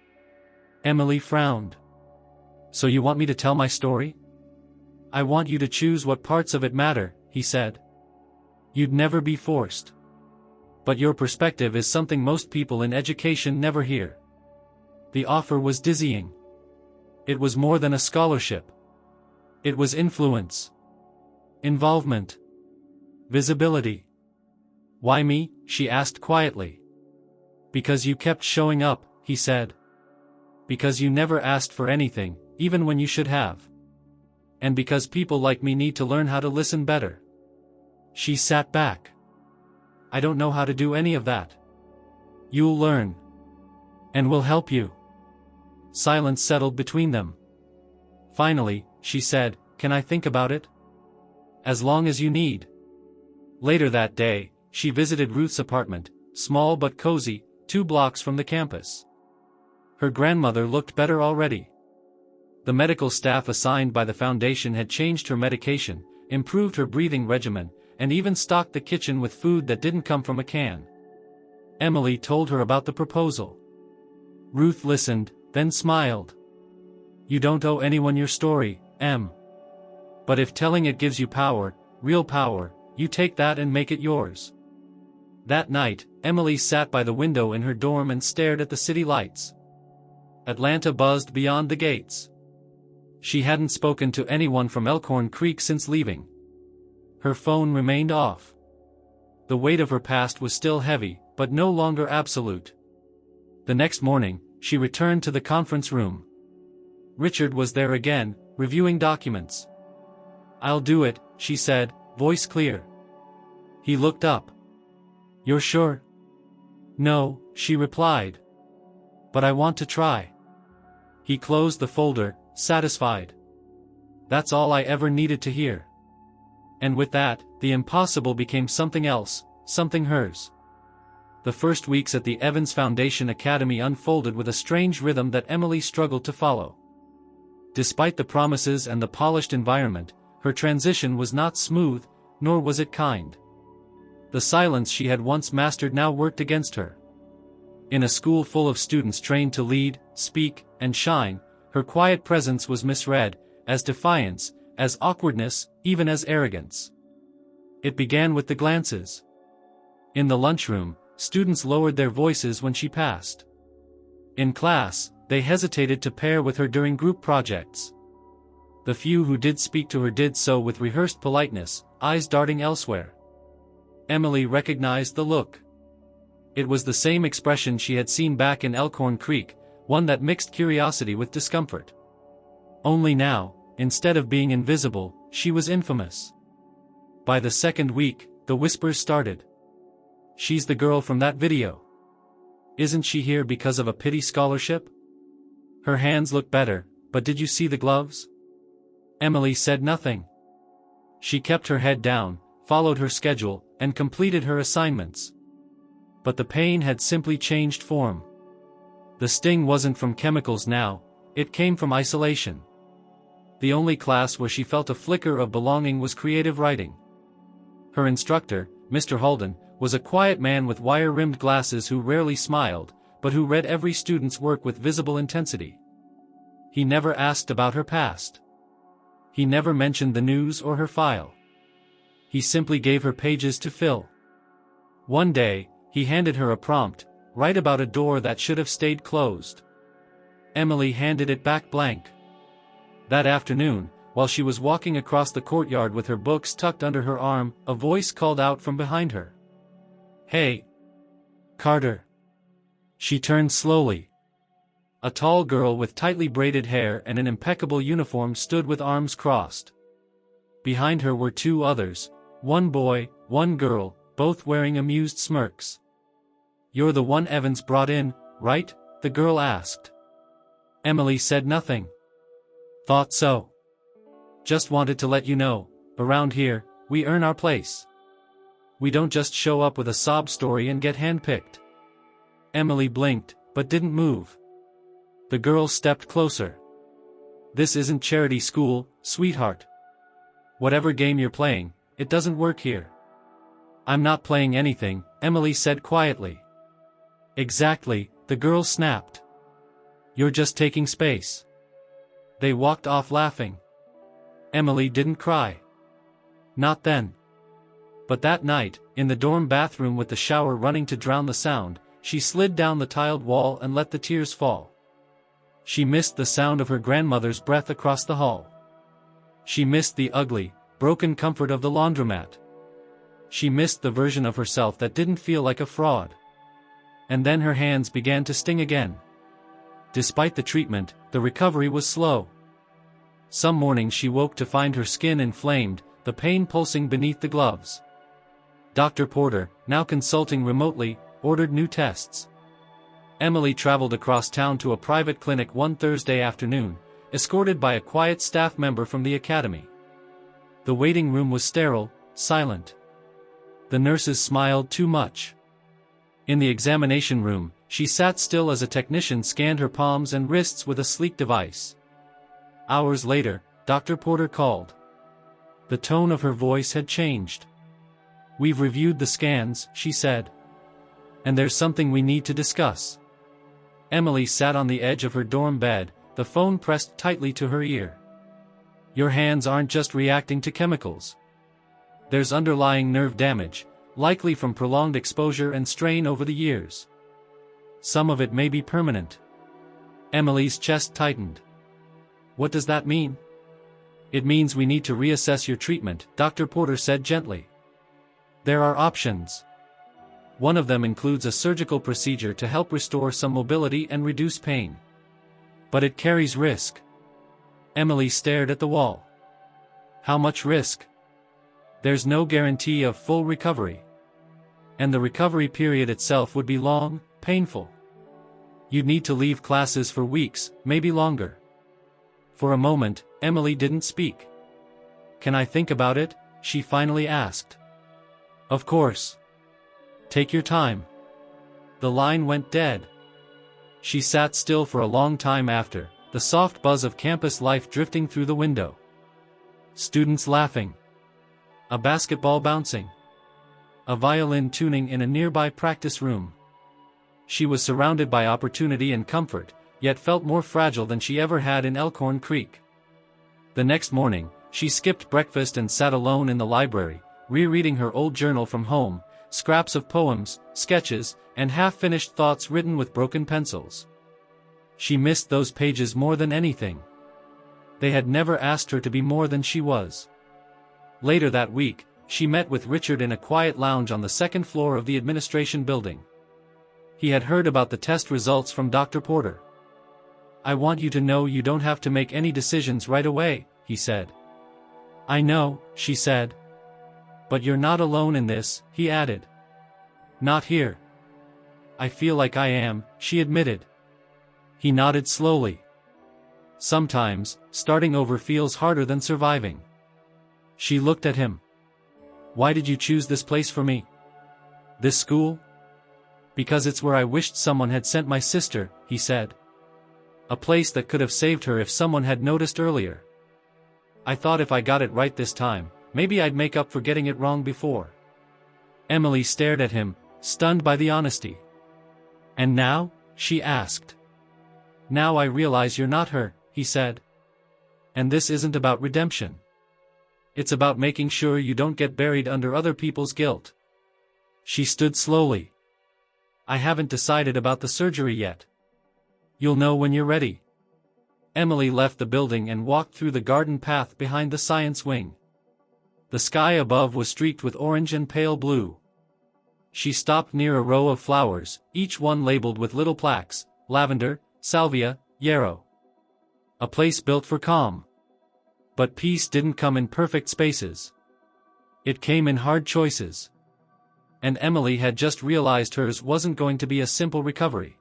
Speaker 1: Emily frowned. "So you want me to tell my story?" I want you to choose what parts of it matter, he said. You'd never be forced. But your perspective is something most people in education never hear. The offer was dizzying. It was more than a scholarship. It was influence. Involvement. Visibility. Why me? She asked quietly. Because you kept showing up, he said. Because you never asked for anything, even when you should have. And because people like me need to learn how to listen better. She sat back. I don't know how to do any of that. You'll learn. And we'll help you. Silence settled between them. Finally, she said, can I think about it? As long as you need. Later that day, she visited Ruth's apartment, small but cozy, 2 blocks from the campus. Her grandmother looked better already. The medical staff assigned by the foundation had changed her medication, improved her breathing regimen, and even stocked the kitchen with food that didn't come from a can. Emily told her about the proposal. Ruth listened, then smiled. You don't owe anyone your story, Em. But if telling it gives you power, real power, you take that and make it yours. That night, Emily sat by the window in her dorm and stared at the city lights. Atlanta buzzed beyond the gates. She hadn't spoken to anyone from Elkhorn Creek since leaving. Her phone remained off. The weight of her past was still heavy, but no longer absolute. The next morning, she returned to the conference room. Richard was there again, reviewing documents. I'll do it, she said, voice clear. He looked up. You're sure? No, she replied. But I want to try. He closed the folder, satisfied. That's all I ever needed to hear. And with that, the impossible became something else, something hers. The first weeks at the Evans Foundation Academy unfolded with a strange rhythm that Emily struggled to follow. Despite the promises and the polished environment, her transition was not smooth, nor was it kind. The silence she had once mastered now worked against her. In a school full of students trained to lead, speak, and shine, her quiet presence was misread, as defiance, as awkwardness, even as arrogance. It began with the glances. In the lunchroom, students lowered their voices when she passed. In class, they hesitated to pair with her during group projects. The few who did speak to her did so with rehearsed politeness, eyes darting elsewhere. Emily recognized the look. It was the same expression she had seen back in Elkhorn Creek, one that mixed curiosity with discomfort. Only now, instead of being invisible, she was infamous. By the second week, the whispers started. She's the girl from that video. Isn't she here because of a pity scholarship? Her hands look better, but did you see the gloves? Emily said nothing. She kept her head down, followed her schedule, and completed her assignments. But the pain had simply changed form. The sting wasn't from chemicals now, it came from isolation. The only class where she felt a flicker of belonging was creative writing. Her instructor, Mr. Holden, was a quiet man with wire-rimmed glasses who rarely smiled, but who read every student's work with visible intensity. He never asked about her past. He never mentioned the news or her file. He simply gave her pages to fill. One day, he handed her a prompt, write about a door that should have stayed closed. Emily handed it back blank. That afternoon, while she was walking across the courtyard with her books tucked under her arm, a voice called out from behind her. Hey! Carter! She turned slowly. A tall girl with tightly braided hair and an impeccable uniform stood with arms crossed. Behind her were 2 others, one boy, one girl, both wearing amused smirks. You're the one Evans brought in, right? The girl asked. Emily said nothing. Thought so. Just wanted to let you know, around here, we earn our place. We don't just show up with a sob story and get handpicked. Emily blinked, but didn't move. The girl stepped closer. This isn't charity school, sweetheart. Whatever game you're playing, it doesn't work here. I'm not playing anything, Emily said quietly. Exactly, the girl snapped. You're just taking space. They walked off laughing. Emily didn't cry. Not then. But that night, in the dorm bathroom with the shower running to drown the sound, she slid down the tiled wall and let the tears fall. She missed the sound of her grandmother's breath across the hall. She missed the ugly, broken comfort of the laundromat. She missed the version of herself that didn't feel like a fraud. And then her hands began to sting again. Despite the treatment, the recovery was slow. Some mornings she woke to find her skin inflamed, the pain pulsing beneath the gloves. Dr. Porter, now consulting remotely, ordered new tests. Emily traveled across town to a private clinic one Thursday afternoon, escorted by a quiet staff member from the academy. The waiting room was sterile, silent. The nurses smiled too much. In the examination room, she sat still as a technician scanned her palms and wrists with a sleek device. Hours later, Dr. Porter called. The tone of her voice had changed. "We've reviewed the scans," she said. "And there's something we need to discuss." Emily sat on the edge of her dorm bed, the phone pressed tightly to her ear. "Your hands aren't just reacting to chemicals. There's underlying nerve damage, likely from prolonged exposure and strain over the years. Some of it may be permanent." Emily's chest tightened. "What does that mean?" "It means we need to reassess your treatment," Dr. Porter said gently. "There are options. One of them includes a surgical procedure to help restore some mobility and reduce pain. But it carries risk." Emily stared at the wall. "How much risk?" "There's no guarantee of full recovery. And the recovery period itself would be long, painful. You'd need to leave classes for weeks, maybe longer." For a moment, Emily didn't speak. "Can I think about it?" she finally asked. "Of course. Take your time." The line went dead. She sat still for a long time after, the soft buzz of campus life drifting through the window. Students laughing. A basketball bouncing. A violin tuning in a nearby practice room. She was surrounded by opportunity and comfort, yet felt more fragile than she ever had in Elkhorn Creek. The next morning, she skipped breakfast and sat alone in the library, rereading her old journal from home, scraps of poems, sketches, and half-finished thoughts written with broken pencils. She missed those pages more than anything. They had never asked her to be more than she was. Later that week, she met with Richard in a quiet lounge on the second floor of the administration building. He had heard about the test results from Dr. Porter. "I want you to know you don't have to make any decisions right away," he said. "I know," she said. "But you're not alone in this," he added. "Not here." "I feel like I am," she admitted. He nodded slowly. "Sometimes, starting over feels harder than surviving." She looked at him. "Why did you choose this place for me? This school?" "Because it's where I wished someone had sent my sister," he said. "A place that could have saved her if someone had noticed earlier. I thought if I got it right this time, maybe I'd make up for getting it wrong before." Emily stared at him, stunned by the honesty. "And now?" she asked. "Now I realize you're not her," he said. "And this isn't about redemption. It's about making sure you don't get buried under other people's guilt." She stood slowly. "I haven't decided about the surgery yet." "You'll know when you're ready." Emily left the building and walked through the garden path behind the science wing. The sky above was streaked with orange and pale blue. She stopped near a row of flowers, each one labeled with little plaques: lavender, salvia, yarrow. A place built for calm. But peace didn't come in perfect spaces. It came in hard choices. And Emily had just realized hers wasn't going to be a simple recovery.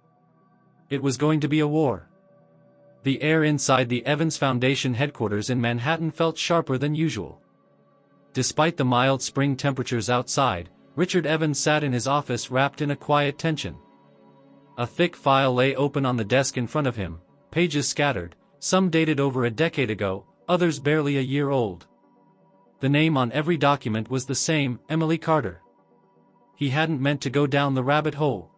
Speaker 1: It was going to be a war. The air inside the Evans Foundation headquarters in Manhattan felt sharper than usual. Despite the mild spring temperatures outside, Richard Evans sat in his office wrapped in a quiet tension. A thick file lay open on the desk in front of him, pages scattered, some dated over a decade ago, others barely a year old. The name on every document was the same: Emily Carter. He hadn't meant to go down the rabbit hole.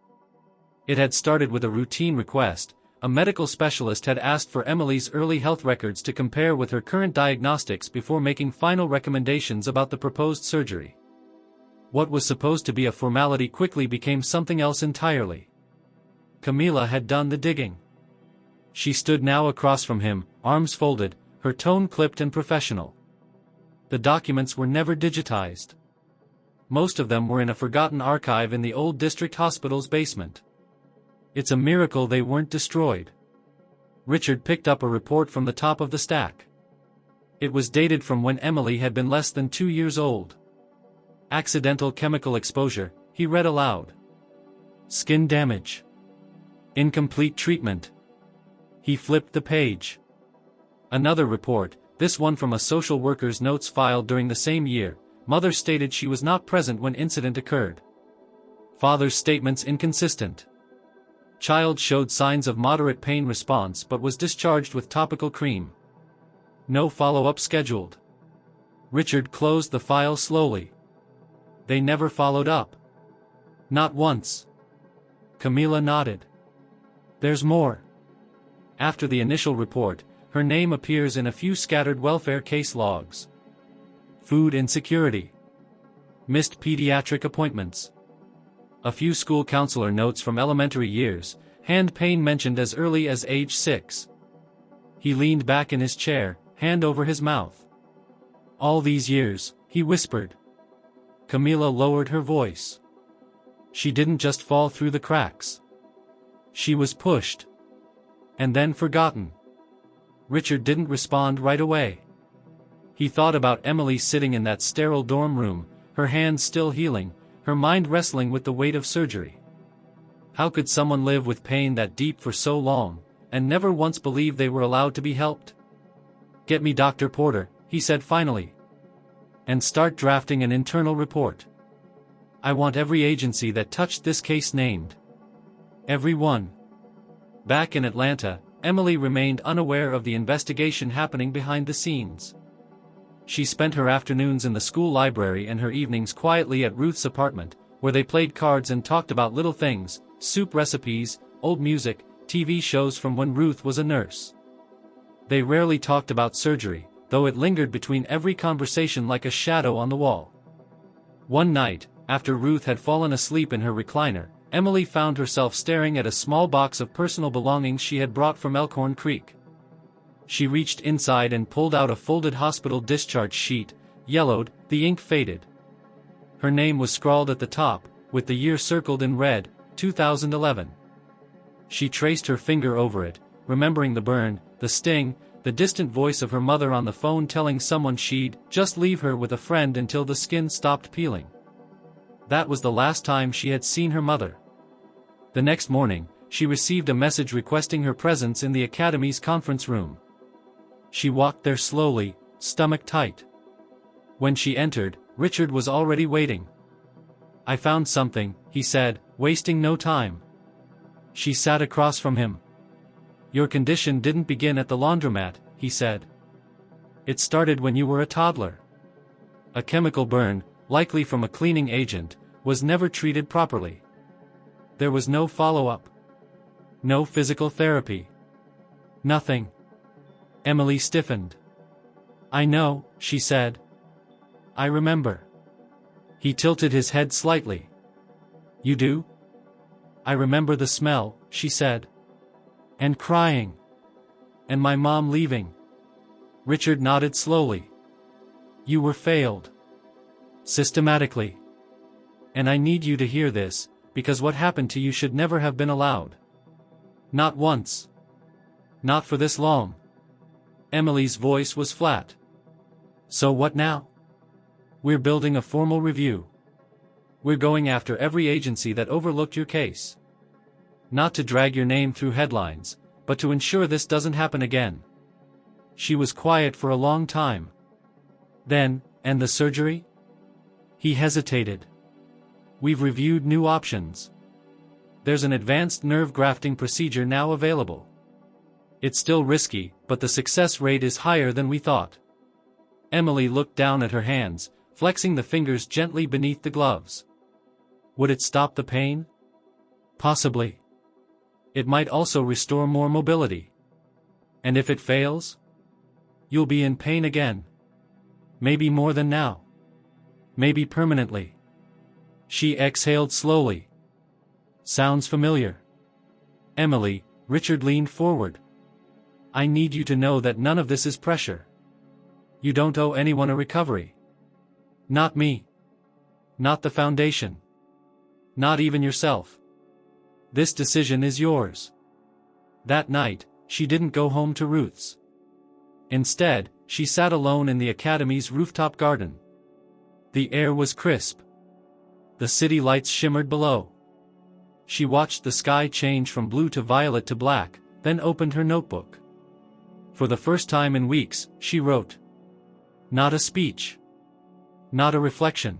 Speaker 1: It had started with a routine request, a medical specialist had asked for Emily's early health records to compare with her current diagnostics before making final recommendations about the proposed surgery. What was supposed to be a formality quickly became something else entirely. Camilla had done the digging. She stood now across from him, arms folded, her tone clipped and professional. The documents were never digitized. Most of them were in a forgotten archive in the old district hospital's basement. It's a miracle they weren't destroyed. Richard picked up a report from the top of the stack. It was dated from when Emily had been less than 2 years old. Accidental chemical exposure, he read aloud. Skin damage. Incomplete treatment. He flipped the page. Another report, this one from a social worker's notes filed during the same year. Mother stated she was not present when incident occurred. Father's statements inconsistent. Child showed signs of moderate pain response but was discharged with topical cream. No follow-up scheduled. Richard closed the file slowly. They never followed up. Not once. Camilla nodded. There's more. After the initial report, her name appears in a few scattered welfare case logs. Food insecurity. Missed pediatric appointments. A few school counselor notes from elementary years, hand pain mentioned as early as age 6. He leaned back in his chair, hand over his mouth. All these years, he whispered. Camilla lowered her voice. She didn't just fall through the cracks. She was pushed. And then forgotten. Richard didn't respond right away. He thought about Emily sitting in that sterile dorm room, her hands still healing, her mind wrestling with the weight of surgery. How could someone live with pain that deep for so long, and never once believe they were allowed to be helped? Get me Dr. Porter, he said finally. And start drafting an internal report. I want every agency that touched this case named. Every one. Back in Atlanta, Emily remained unaware of the investigation happening behind the scenes. She spent her afternoons in the school library and her evenings quietly at Ruth's apartment, where they played cards and talked about little things, soup recipes, old music, TV shows from when Ruth was a nurse. They rarely talked about surgery, though it lingered between every conversation like a shadow on the wall. One night, after Ruth had fallen asleep in her recliner, Emily found herself staring at a small box of personal belongings she had brought from Elkhorn Creek. She reached inside and pulled out a folded hospital discharge sheet, yellowed, the ink faded. Her name was scrawled at the top, with the year circled in red, 2011. She traced her finger over it, remembering the burn, the sting, the distant voice of her mother on the phone telling someone she'd just leave her with a friend until the skin stopped peeling. That was the last time she had seen her mother. The next morning, she received a message requesting her presence in the academy's conference room. She walked there slowly, stomach tight. When she entered, Richard was already waiting. I found something, he said, wasting no time. She sat across from him. Your condition didn't begin at the laundromat, he said. It started when you were a toddler. A chemical burn, likely from a cleaning agent, was never treated properly. There was no follow-up. No physical therapy. Nothing. Emily stiffened. I know, she said. I remember. He tilted his head slightly. You do? I remember the smell, she said. And crying. And my mom leaving. Richard nodded slowly. You were failed. Systematically. And I need you to hear this, because what happened to you should never have been allowed. Not once. Not for this long. Emily's voice was flat. So what now? We're building a formal review. We're going after every agency that overlooked your case. Not to drag your name through headlines, but to ensure this doesn't happen again. She was quiet for a long time. Then, and the surgery? He hesitated. We've reviewed new options. There's an advanced nerve grafting procedure now available. It's still risky, but the success rate is higher than we thought. Emily looked down at her hands, flexing the fingers gently beneath the gloves. Would it stop the pain? Possibly. It might also restore more mobility. And if it fails? You'll be in pain again. Maybe more than now. Maybe permanently. She exhaled slowly. Sounds familiar. Emily, Richard leaned forward. I need you to know that none of this is pressure. You don't owe anyone a recovery. Not me. Not the foundation. Not even yourself. This decision is yours. That night, she didn't go home to Ruth's. Instead, she sat alone in the academy's rooftop garden. The air was crisp. The city lights shimmered below. She watched the sky change from blue to violet to black, then opened her notebook. For the first time in weeks, she wrote. Not a speech. Not a reflection.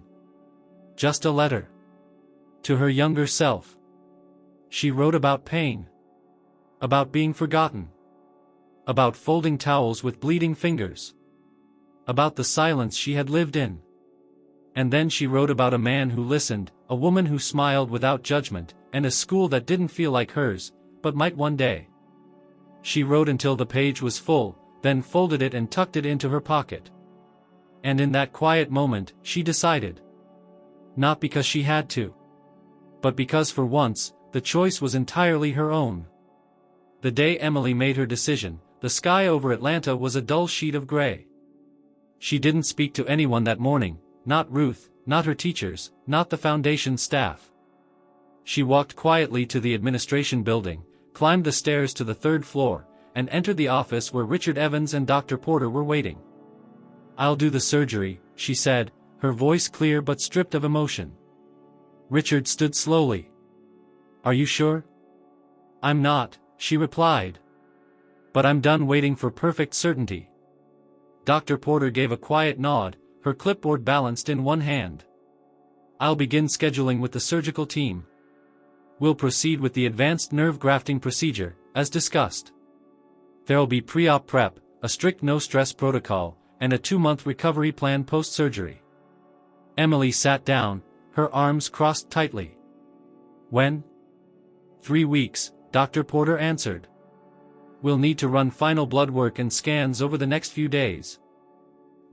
Speaker 1: Just a letter. To her younger self. She wrote about pain. About being forgotten. About folding towels with bleeding fingers. About the silence she had lived in. And then she wrote about a man who listened, a woman who smiled without judgment, and a school that didn't feel like hers, but might one day. She wrote until the page was full, then folded it and tucked it into her pocket. And in that quiet moment, she decided. Not because she had to. But because for once, the choice was entirely her own. The day Emily made her decision, the sky over Atlanta was a dull sheet of gray. She didn't speak to anyone that morning, not Ruth, not her teachers, not the foundation staff. She walked quietly to the administration building, climbed the stairs to the third floor, and entered the office where Richard Evans and Dr. Porter were waiting. I'll do the surgery, she said, her voice clear but stripped of emotion. Richard stood slowly. Are you sure? I'm not, she replied. But I'm done waiting for perfect certainty. Dr. Porter gave a quiet nod, her clipboard balanced in one hand. I'll begin scheduling with the surgical team. We'll proceed with the advanced nerve grafting procedure, as discussed. There'll be pre-op prep, a strict no-stress protocol, and a 2-month recovery plan post-surgery. Emily sat down, her arms crossed tightly. When? 3 weeks, Dr. Porter answered. We'll need to run final blood work and scans over the next few days.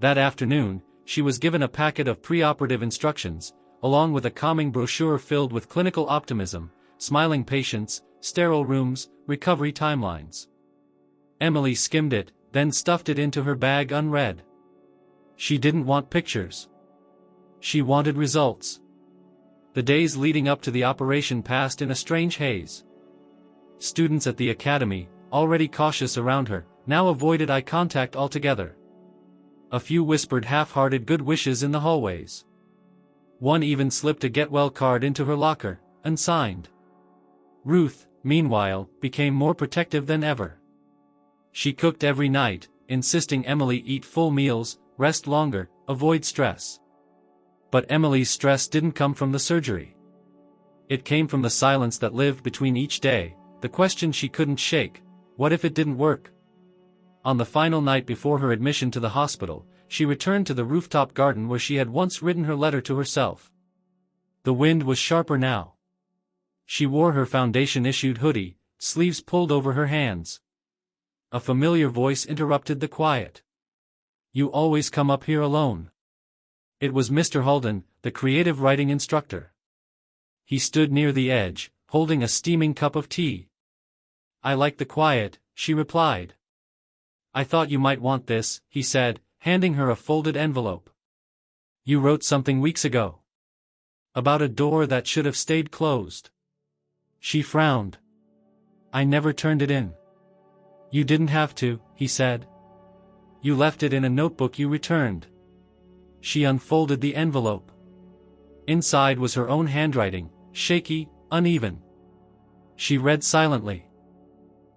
Speaker 1: That afternoon, she was given a packet of preoperative instructions, along with a calming brochure filled with clinical optimism, smiling patients, sterile rooms, recovery timelines. Emily skimmed it, then stuffed it into her bag unread. She didn't want pictures. She wanted results. The days leading up to the operation passed in a strange haze. Students at the academy, already cautious around her, now avoided eye contact altogether. A few whispered half-hearted good wishes in the hallways. One even slipped a get-well card into her locker, unsigned. Ruth, meanwhile, became more protective than ever. She cooked every night, insisting Emily eat full meals, rest longer, avoid stress. But Emily's stress didn't come from the surgery. It came from the silence that lived between each day, the question she couldn't shake, what if it didn't work? On the final night before her admission to the hospital, she returned to the rooftop garden where she had once written her letter to herself. The wind was sharper now. She wore her foundation-issued hoodie, sleeves pulled over her hands. A familiar voice interrupted the quiet. You always come up here alone. It was Mr. Halden, the creative writing instructor. He stood near the edge, holding a steaming cup of tea. I like the quiet, she replied. I thought you might want this, he said, handing her a folded envelope. You wrote something weeks ago. About a door that should have stayed closed. She frowned. I never turned it in. You didn't have to, he said. You left it in a notebook you returned. She unfolded the envelope. Inside was her own handwriting, shaky, uneven. She read silently.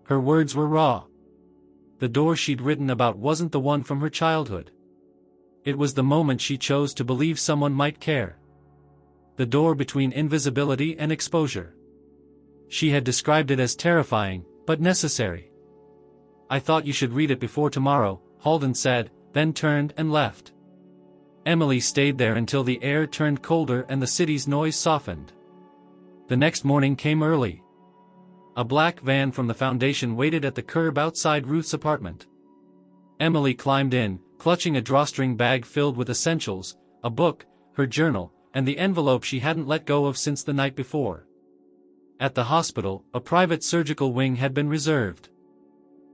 Speaker 1: Her words were raw. The door she'd written about wasn't the one from her childhood. It was the moment she chose to believe someone might care. The door between invisibility and exposure. She had described it as terrifying, but necessary. I thought you should read it before tomorrow, Halden said, then turned and left. Emily stayed there until the air turned colder and the city's noise softened. The next morning came early. A black van from the foundation waited at the curb outside Ruth's apartment. Emily climbed in, clutching a drawstring bag filled with essentials, a book, her journal, and the envelope she hadn't let go of since the night before. At the hospital, a private surgical wing had been reserved.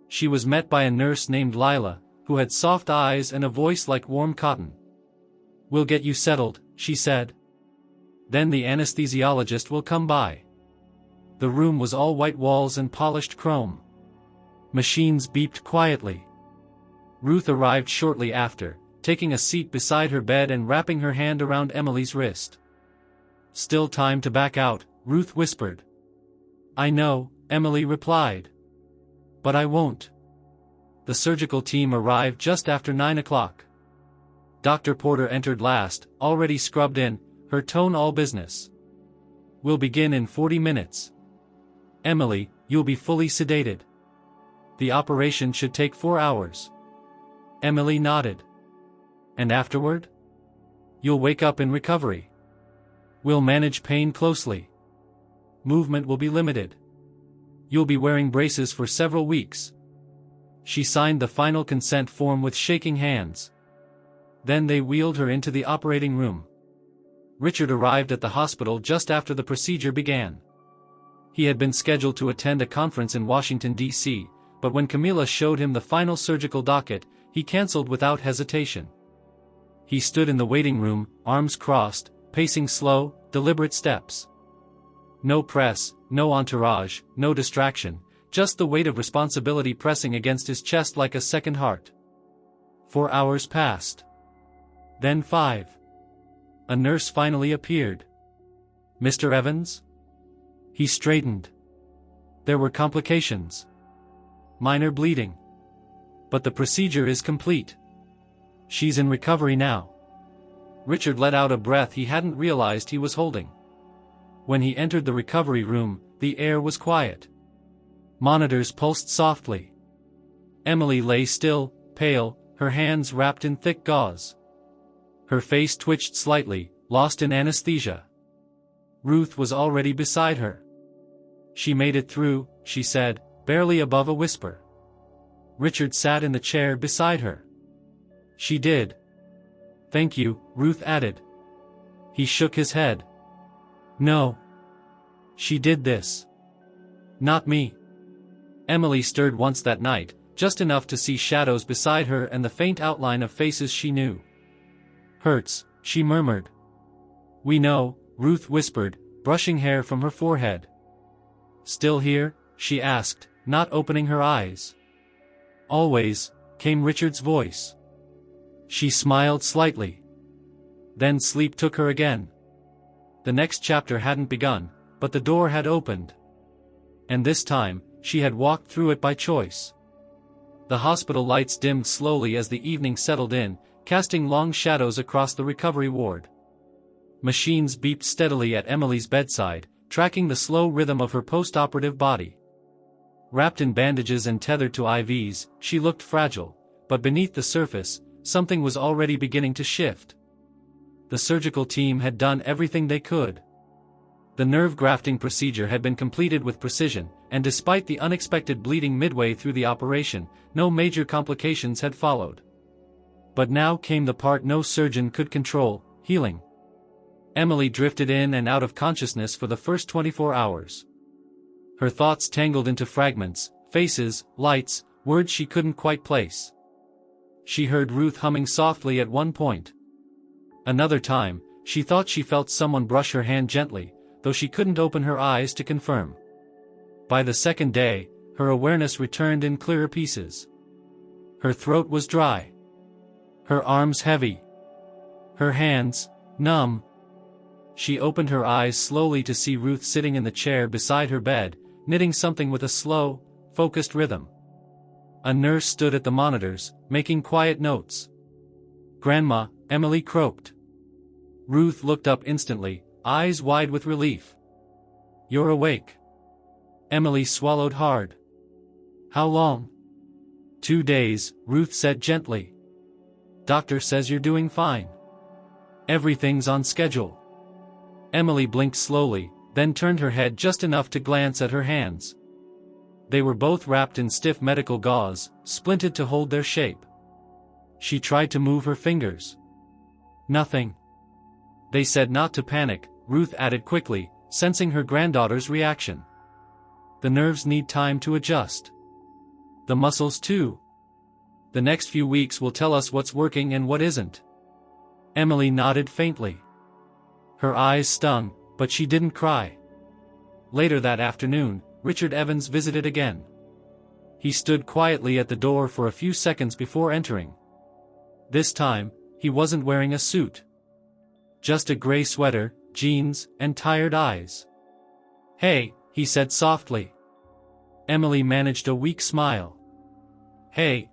Speaker 1: She was met by a nurse named Lila, who had soft eyes and a voice like warm cotton. "We'll get you settled," she said. "Then the anesthesiologist will come by." The room was all white walls and polished chrome. Machines beeped quietly. Ruth arrived shortly after, taking a seat beside her bed and wrapping her hand around Emily's wrist. "Still time to back out," Ruth whispered. "I know," Emily replied. "But I won't." The surgical team arrived just after 9 o'clock. Dr. Porter entered last, already scrubbed in, her tone all business. "We'll begin in 40 minutes. Emily, you'll be fully sedated. The operation should take 4 hours." Emily nodded. "And afterward?" "You'll wake up in recovery. We'll manage pain closely. Movement will be limited. You'll be wearing braces for several weeks." She signed the final consent form with shaking hands. Then they wheeled her into the operating room. Richard arrived at the hospital just after the procedure began. He had been scheduled to attend a conference in Washington, D.C., but when Camilla showed him the final surgical docket, he canceled without hesitation. He stood in the waiting room, arms crossed, pacing slow, deliberate steps. No press, no entourage, no distraction, just the weight of responsibility pressing against his chest like a second heart. 4 hours passed. Then 5. A nurse finally appeared. "Mr. Evans?" He straightened. There were complications. Minor bleeding. But the procedure is complete. She's in recovery now. Richard let out a breath he hadn't realized he was holding. When he entered the recovery room, the air was quiet. Monitors pulsed softly. Emily lay still, pale, her hands wrapped in thick gauze. Her face twitched slightly, lost in anesthesia. Ruth was already beside her. "She made it through," she said, barely above a whisper. Richard sat in the chair beside her. "She did." "Thank you," Ruth added. He shook his head. "No. She did this. Not me." Emily stirred once that night, just enough to see shadows beside her and the faint outline of faces she knew. "Hurts," she murmured. "We know," Ruth whispered, brushing hair from her forehead. "Still here?" she asked, not opening her eyes. "Always," came Richard's voice. She smiled slightly. Then sleep took her again. The next chapter hadn't begun, but the door had opened. And this time, she had walked through it by choice. The hospital lights dimmed slowly as the evening settled in, casting long shadows across the recovery ward. Machines beeped steadily at Emily's bedside, tracking the slow rhythm of her post-operative body. Wrapped in bandages and tethered to IVs, she looked fragile, but beneath the surface, something was already beginning to shift. The surgical team had done everything they could. The nerve grafting procedure had been completed with precision, and despite the unexpected bleeding midway through the operation, no major complications had followed. But now came the part no surgeon could control: healing. Emily drifted in and out of consciousness for the first 24 hours. Her thoughts tangled into fragments, faces, lights, words she couldn't quite place. She heard Ruth humming softly at one point. Another time, she thought she felt someone brush her hand gently, though she couldn't open her eyes to confirm. By the second day, her awareness returned in clearer pieces. Her throat was dry. Her arms heavy. Her hands, numb. She opened her eyes slowly to see Ruth sitting in the chair beside her bed, knitting something with a slow, focused rhythm. A nurse stood at the monitors, making quiet notes. "Grandma," Emily croaked. Ruth looked up instantly, eyes wide with relief. "You're awake." Emily swallowed hard. "How long?" 2 days, Ruth said gently. "Doctor says you're doing fine. Everything's on schedule." Emily blinked slowly, then turned her head just enough to glance at her hands. They were both wrapped in stiff medical gauze, splinted to hold their shape. She tried to move her fingers. Nothing. They said not to panic, Ruth added quickly, sensing her granddaughter's reaction. The nerves need time to adjust. The muscles too. The next few weeks will tell us what's working and what isn't. Emily nodded faintly. Her eyes stung, but she didn't cry. Later that afternoon, Richard Evans visited again. He stood quietly at the door for a few seconds before entering. This time, he wasn't wearing a suit. Just a gray sweater, jeans, and tired eyes. "Hey," he said softly. Emily managed a weak smile. "Hey.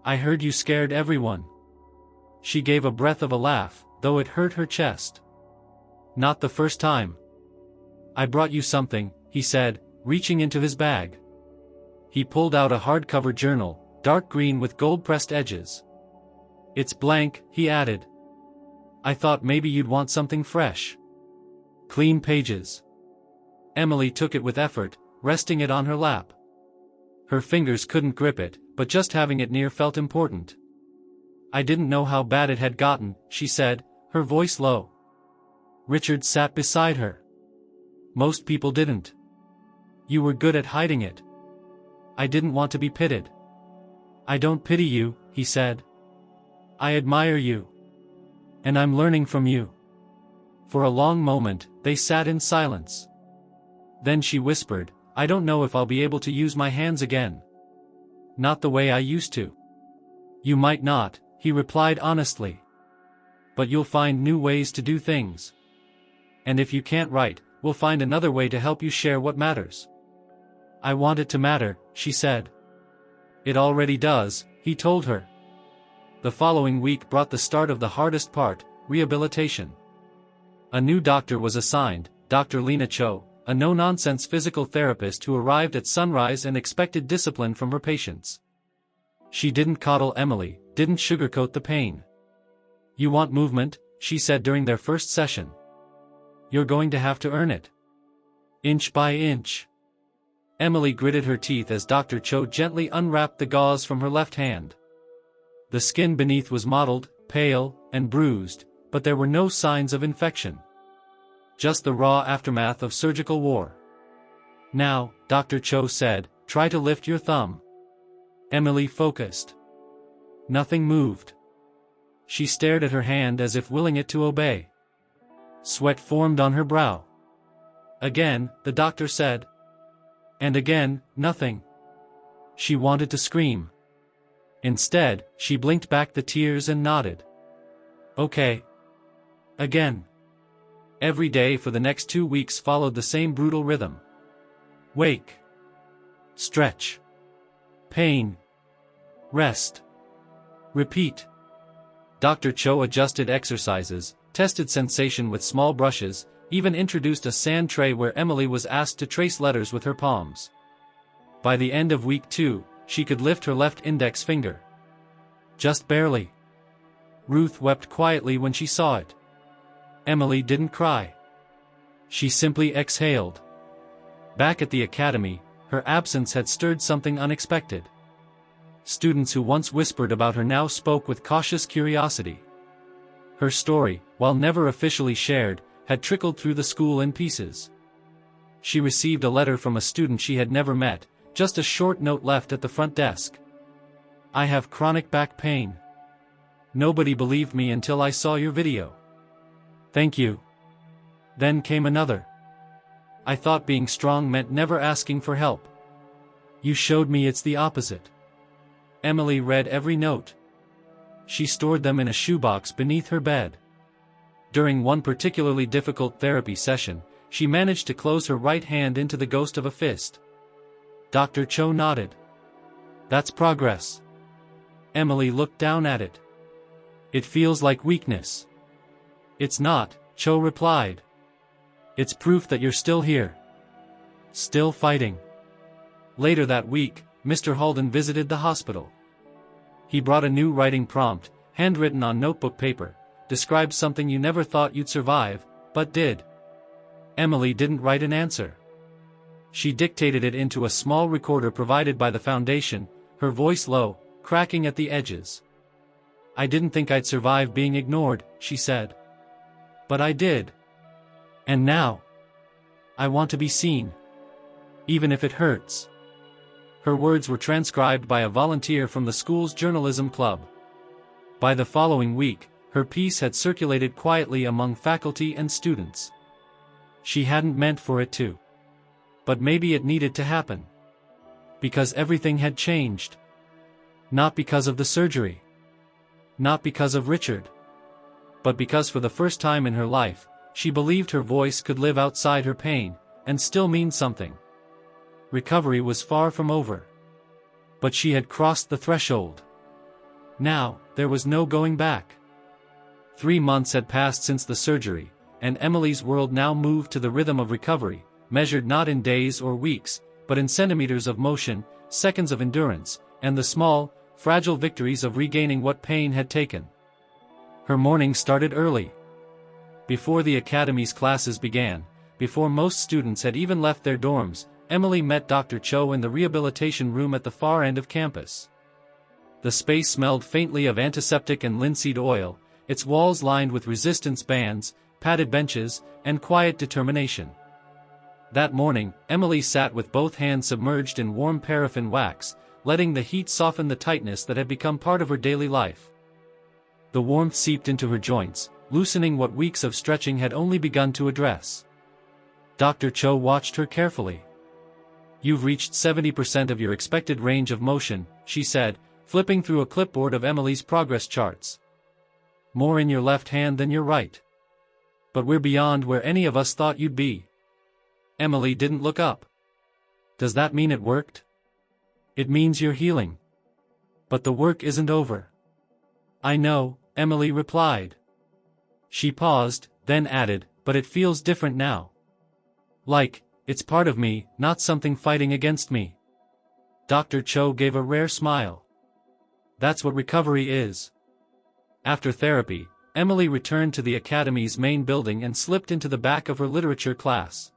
Speaker 1: I heard you scared everyone." She gave a breath of a laugh, though it hurt her chest. "Not the first time." "I brought you something," he said, reaching into his bag. He pulled out a hardcover journal, dark green with gold-pressed edges. "It's blank," he added. "I thought maybe you'd want something fresh." "Clean pages." Emily took it with effort, resting it on her lap. Her fingers couldn't grip it, but just having it near felt important. "I didn't know how bad it had gotten," she said, her voice low. Richard sat beside her. "Most people didn't. You were good at hiding it. I didn't want to be pitted." "I don't pity you," he said. "I admire you. And I'm learning from you." For a long moment, they sat in silence. Then she whispered, "I don't know if I'll be able to use my hands again. Not the way I used to." "You might not," he replied honestly. "But you'll find new ways to do things. And if you can't write, we'll find another way to help you share what matters." "I want it to matter," she said. "It already does," he told her. The following week brought the start of the hardest part, rehabilitation. A new doctor was assigned, Dr. Lena Cho, a no-nonsense physical therapist who arrived at sunrise and expected discipline from her patients. She didn't coddle Emily, didn't sugarcoat the pain. "You want movement," she said during their first session. "You're going to have to earn it. Inch by inch." Emily gritted her teeth as Dr. Cho gently unwrapped the gauze from her left hand. The skin beneath was mottled, pale, and bruised, but there were no signs of infection. Just the raw aftermath of surgical war. "Now," Dr. Cho said, "try to lift your thumb." Emily focused. Nothing moved. She stared at her hand as if willing it to obey. Sweat formed on her brow. Again, the doctor said. And again, nothing. She wanted to scream. Instead, she blinked back the tears and nodded. "Okay." Again. Every day for the next 2 weeks followed the same brutal rhythm. Wake. Stretch. Pain. Rest. Repeat. Dr. Cho adjusted exercises, tested sensation with small brushes, even introduced a sand tray where Emily was asked to trace letters with her palms. By the end of week 2, she could lift her left index finger. Just barely. Ruth wept quietly when she saw it. Emily didn't cry. She simply exhaled. Back at the academy, her absence had stirred something unexpected. Students who once whispered about her now spoke with cautious curiosity. Her story, while never officially shared, had trickled through the school in pieces. She received a letter from a student she had never met, just a short note left at the front desk. "I have chronic back pain. Nobody believed me until I saw your video. Thank you." Then came another. "I thought being strong meant never asking for help. You showed me it's the opposite." Emily read every note. She stored them in a shoebox beneath her bed. During one particularly difficult therapy session, she managed to close her right hand into the ghost of a fist. Dr. Cho nodded. "That's progress." Emily looked down at it. "It feels like weakness." "It's not," Cho replied. "It's proof that you're still here. Still fighting." Later that week, Mr. Halden visited the hospital. He brought a new writing prompt, handwritten on notebook paper, described something you never thought you'd survive, but did. Emily didn't write an answer. She dictated it into a small recorder provided by the foundation, her voice low, cracking at the edges. "I didn't think I'd survive being ignored," she said. "But I did. And now, I want to be seen. Even if it hurts." Her words were transcribed by a volunteer from the school's journalism club. By the following week, her piece had circulated quietly among faculty and students. She hadn't meant for it to. But maybe it needed to happen. Because everything had changed. Not because of the surgery. Not because of Richard. But because for the first time in her life, she believed her voice could live outside her pain, and still mean something. Recovery was far from over. But she had crossed the threshold. Now, there was no going back. 3 months had passed since the surgery, and Emily's world now moved to the rhythm of recovery, measured not in days or weeks, but in centimeters of motion, seconds of endurance, and the small, fragile victories of regaining what pain had taken. Her morning started early. Before the academy's classes began, before most students had even left their dorms, Emily met Dr. Cho in the rehabilitation room at the far end of campus. The space smelled faintly of antiseptic and linseed oil, its walls lined with resistance bands, padded benches, and quiet determination. That morning, Emily sat with both hands submerged in warm paraffin wax, letting the heat soften the tightness that had become part of her daily life. The warmth seeped into her joints, loosening what weeks of stretching had only begun to address. Dr. Cho watched her carefully. "You've reached 70% of your expected range of motion," she said, flipping through a clipboard of Emily's progress charts. "More in your left hand than your right. But we're beyond where any of us thought you'd be." Emily didn't look up. "Does that mean it worked?" "It means you're healing. But the work isn't over." "I know," Emily replied. She paused, then added, "But it feels different now. Like, it's part of me, not something fighting against me." Dr. Cho gave a rare smile. "That's what recovery is." After therapy, Emily returned to the academy's main building and slipped into the back of her literature class.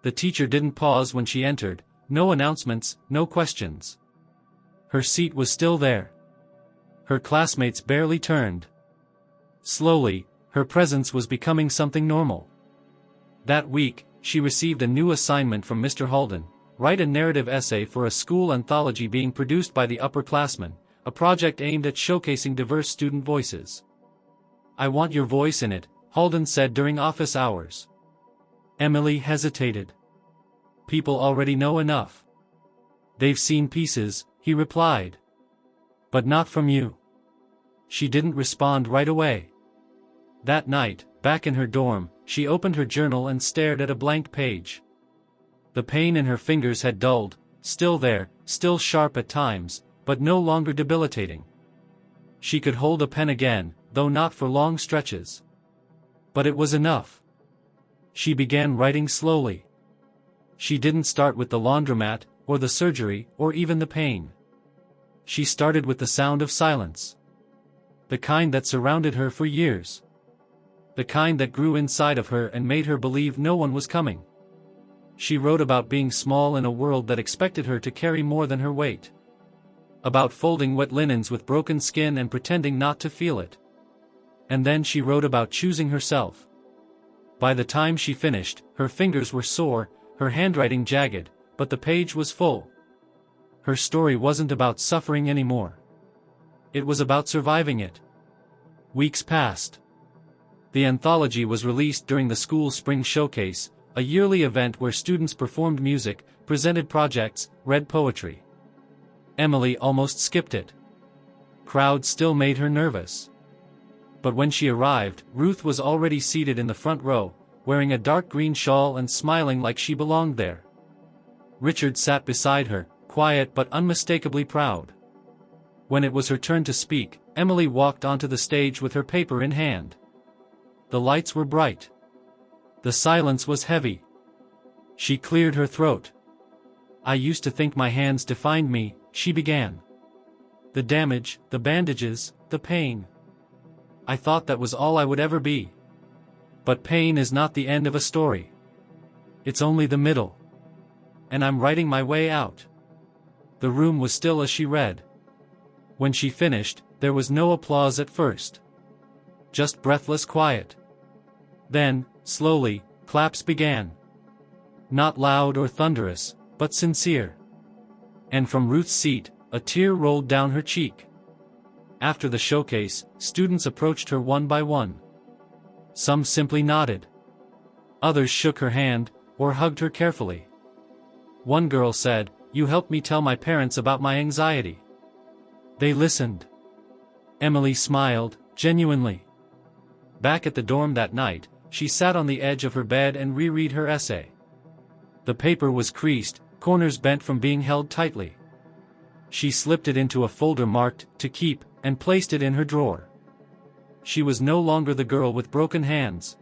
Speaker 1: The teacher didn't pause when she entered, no announcements, no questions. Her seat was still there. Her classmates barely turned. Slowly, her presence was becoming something normal. That week, she received a new assignment from Mr. Halden: write a narrative essay for a school anthology being produced by the upperclassmen, a project aimed at showcasing diverse student voices. "I want your voice in it," Halden said during office hours. Emily hesitated. "People already know enough. They've seen pieces," he replied. "But not from you." She didn't respond right away. That night, back in her dorm, she opened her journal and stared at a blank page. The pain in her fingers had dulled, still there, still sharp at times, but no longer debilitating. She could hold a pen again, though not for long stretches. But it was enough. She began writing slowly. She didn't start with the laundromat, or the surgery, or even the pain. She started with the sound of silence. The kind that surrounded her for years. The kind that grew inside of her and made her believe no one was coming. She wrote about being small in a world that expected her to carry more than her weight. About folding wet linens with broken skin and pretending not to feel it. And then she wrote about choosing herself. By the time she finished, her fingers were sore, her handwriting jagged, but the page was full. Her story wasn't about suffering anymore. It was about surviving it. Weeks passed. The anthology was released during the school's spring showcase, a yearly event where students performed music, presented projects, read poetry. Emily almost skipped it. Crowds still made her nervous. But when she arrived, Ruth was already seated in the front row, wearing a dark green shawl and smiling like she belonged there. Richard sat beside her, quiet but unmistakably proud. When it was her turn to speak, Emily walked onto the stage with her paper in hand. The lights were bright. The silence was heavy. She cleared her throat. "I used to think my hands defined me," she began. "The damage, the bandages, the pain. I thought that was all I would ever be. But pain is not the end of a story. It's only the middle. and I'm writing my way out." The room was still as she read. When she finished, there was no applause at first. Just breathless quiet. Then, slowly, claps began. Not loud or thunderous, but sincere. And from Ruth's seat, a tear rolled down her cheek. After the showcase, students approached her one by one. Some simply nodded. Others shook her hand, or hugged her carefully. One girl said, "You helped me tell my parents about my anxiety." They listened. Emily smiled, genuinely. Back at the dorm that night, she sat on the edge of her bed and reread her essay. The paper was creased, corners bent from being held tightly. She slipped it into a folder marked, "To Keep," and placed it in her drawer. She was no longer the girl with broken hands.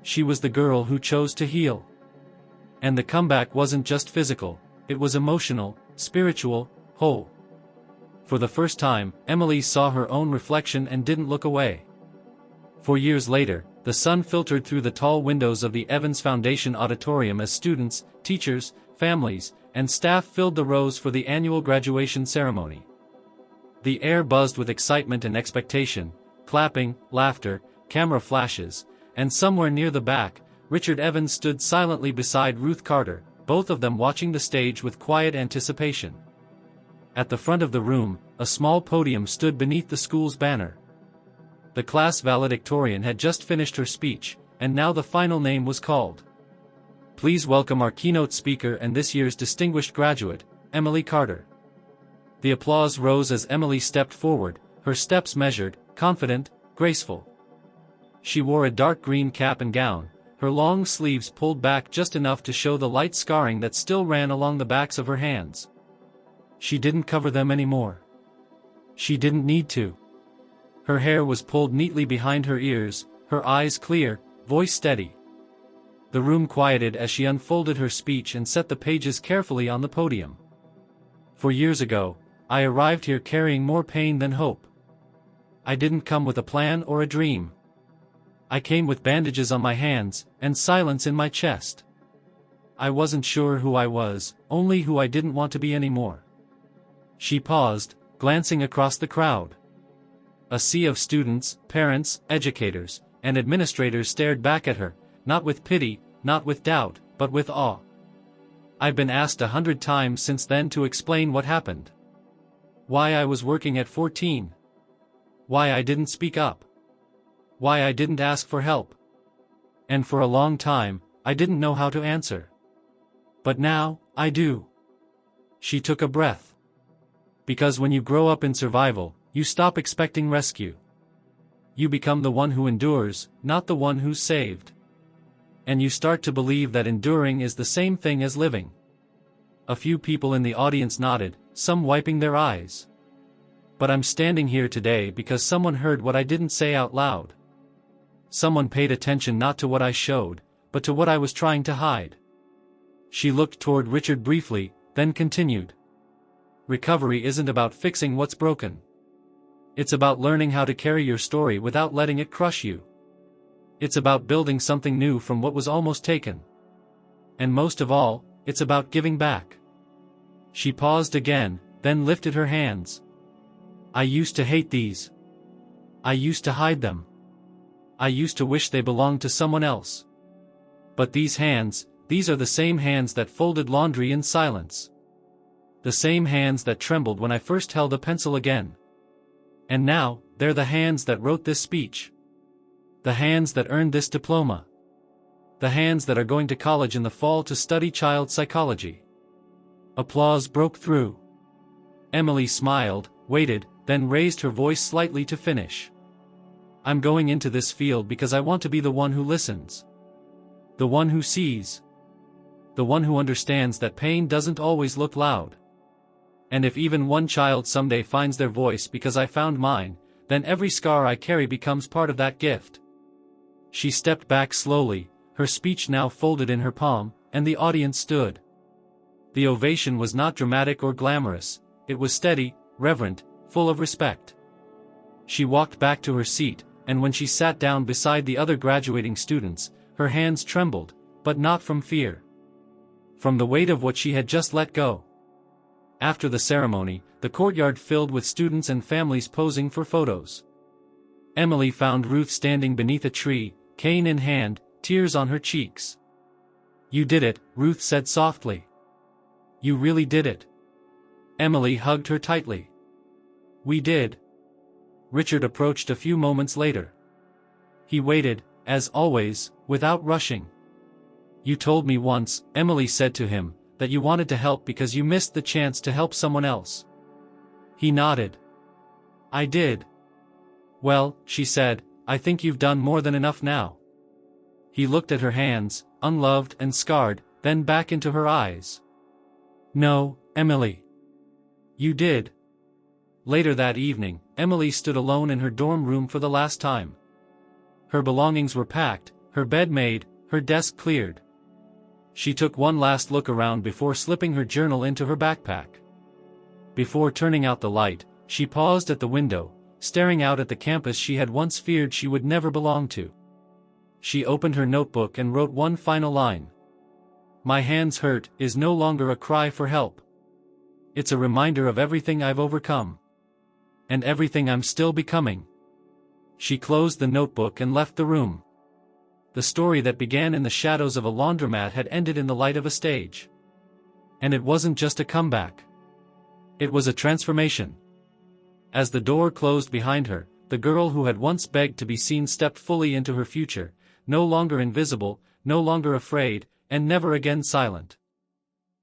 Speaker 1: She was the girl who chose to heal. And the comeback wasn't just physical, it was emotional, spiritual, whole. For the first time, Emily saw her own reflection and didn't look away. 4 years later, the sun filtered through the tall windows of the Evans Foundation Auditorium as students, teachers, families, and staff filled the rows for the annual graduation ceremony. The air buzzed with excitement and expectation, clapping, laughter, camera flashes, and somewhere near the back, Richard Evans stood silently beside Ruth Carter, both of them watching the stage with quiet anticipation. At the front of the room, a small podium stood beneath the school's banner. The class valedictorian had just finished her speech, and now the final name was called. Please welcome our keynote speaker and this year's distinguished graduate, Emily Carter. The applause rose as Emily stepped forward, her steps measured, confident, graceful. She wore a dark green cap and gown, her long sleeves pulled back just enough to show the light scarring that still ran along the backs of her hands. She didn't cover them anymore. She didn't need to. Her hair was pulled neatly behind her ears, her eyes clear, voice steady. The room quieted as she unfolded her speech and set the pages carefully on the podium. 4 years ago, I arrived here carrying more pain than hope. I didn't come with a plan or a dream. I came with bandages on my hands, and silence in my chest. I wasn't sure who I was, only who I didn't want to be anymore. She paused, glancing across the crowd. A sea of students, parents, educators, and administrators stared back at her, not with pity, not with doubt, but with awe. I've been asked 100 times since then to explain what happened. Why I was working at 14. Why I didn't speak up. Why I didn't ask for help. And for a long time, I didn't know how to answer. But now, I do. She took a breath. Because when you grow up in survival, you stop expecting rescue. You become the one who endures, not the one who's saved. And you start to believe that enduring is the same thing as living. A few people in the audience nodded, some wiping their eyes. But I'm standing here today because someone heard what I didn't say out loud. Someone paid attention not to what I showed, but to what I was trying to hide. She looked toward Richard briefly, then continued. Recovery isn't about fixing what's broken. It's about learning how to carry your story without letting it crush you. It's about building something new from what was almost taken. And most of all, it's about giving back. She paused again, then lifted her hands. I used to hate these. I used to hide them. I used to wish they belonged to someone else. But these hands, these are the same hands that folded laundry in silence. The same hands that trembled when I first held a pencil again. And now, they're the hands that wrote this speech. The hands that earned this diploma. The hands that are going to college in the fall to study child psychology. Applause broke through. Emily smiled, waited, then raised her voice slightly to finish. I'm going into this field because I want to be the one who listens. The one who sees. The one who understands that pain doesn't always look loud. And if even one child someday finds their voice because I found mine, then every scar I carry becomes part of that gift. She stepped back slowly, her speech now folded in her palm, and the audience stood. The ovation was not dramatic or glamorous, it was steady, reverent, full of respect. She walked back to her seat, and when she sat down beside the other graduating students, her hands trembled, but not from fear. from the weight of what she had just let go. After the ceremony, the courtyard filled with students and families posing for photos. Emily found Ruth standing beneath a tree, cane in hand, tears on her cheeks. "You did it," Ruth said softly. "You really did it." Emily hugged her tightly. "We did." Richard approached a few moments later. He waited, as always, without rushing. "You told me once," Emily said to him, "that you wanted to help because you missed the chance to help someone else." He nodded. "I did." "Well," she said, "I think you've done more than enough now." He looked at her hands, unloved and scarred, then back into her eyes. "No, Emily. You did." Later that evening, Emily stood alone in her dorm room for the last time. Her belongings were packed, her bed made, her desk cleared. She took one last look around before slipping her journal into her backpack. Before turning out the light, she paused at the window, staring out at the campus she had once feared she would never belong to. She opened her notebook and wrote one final line. "My hands hurt" is no longer a cry for help. It's a reminder of everything I've overcome. And everything I'm still becoming. She closed the notebook and left the room. The story that began in the shadows of a laundromat had ended in the light of a stage. And it wasn't just a comeback. It was a transformation. As the door closed behind her, the girl who had once begged to be seen stepped fully into her future, no longer invisible, no longer afraid, and never again silent.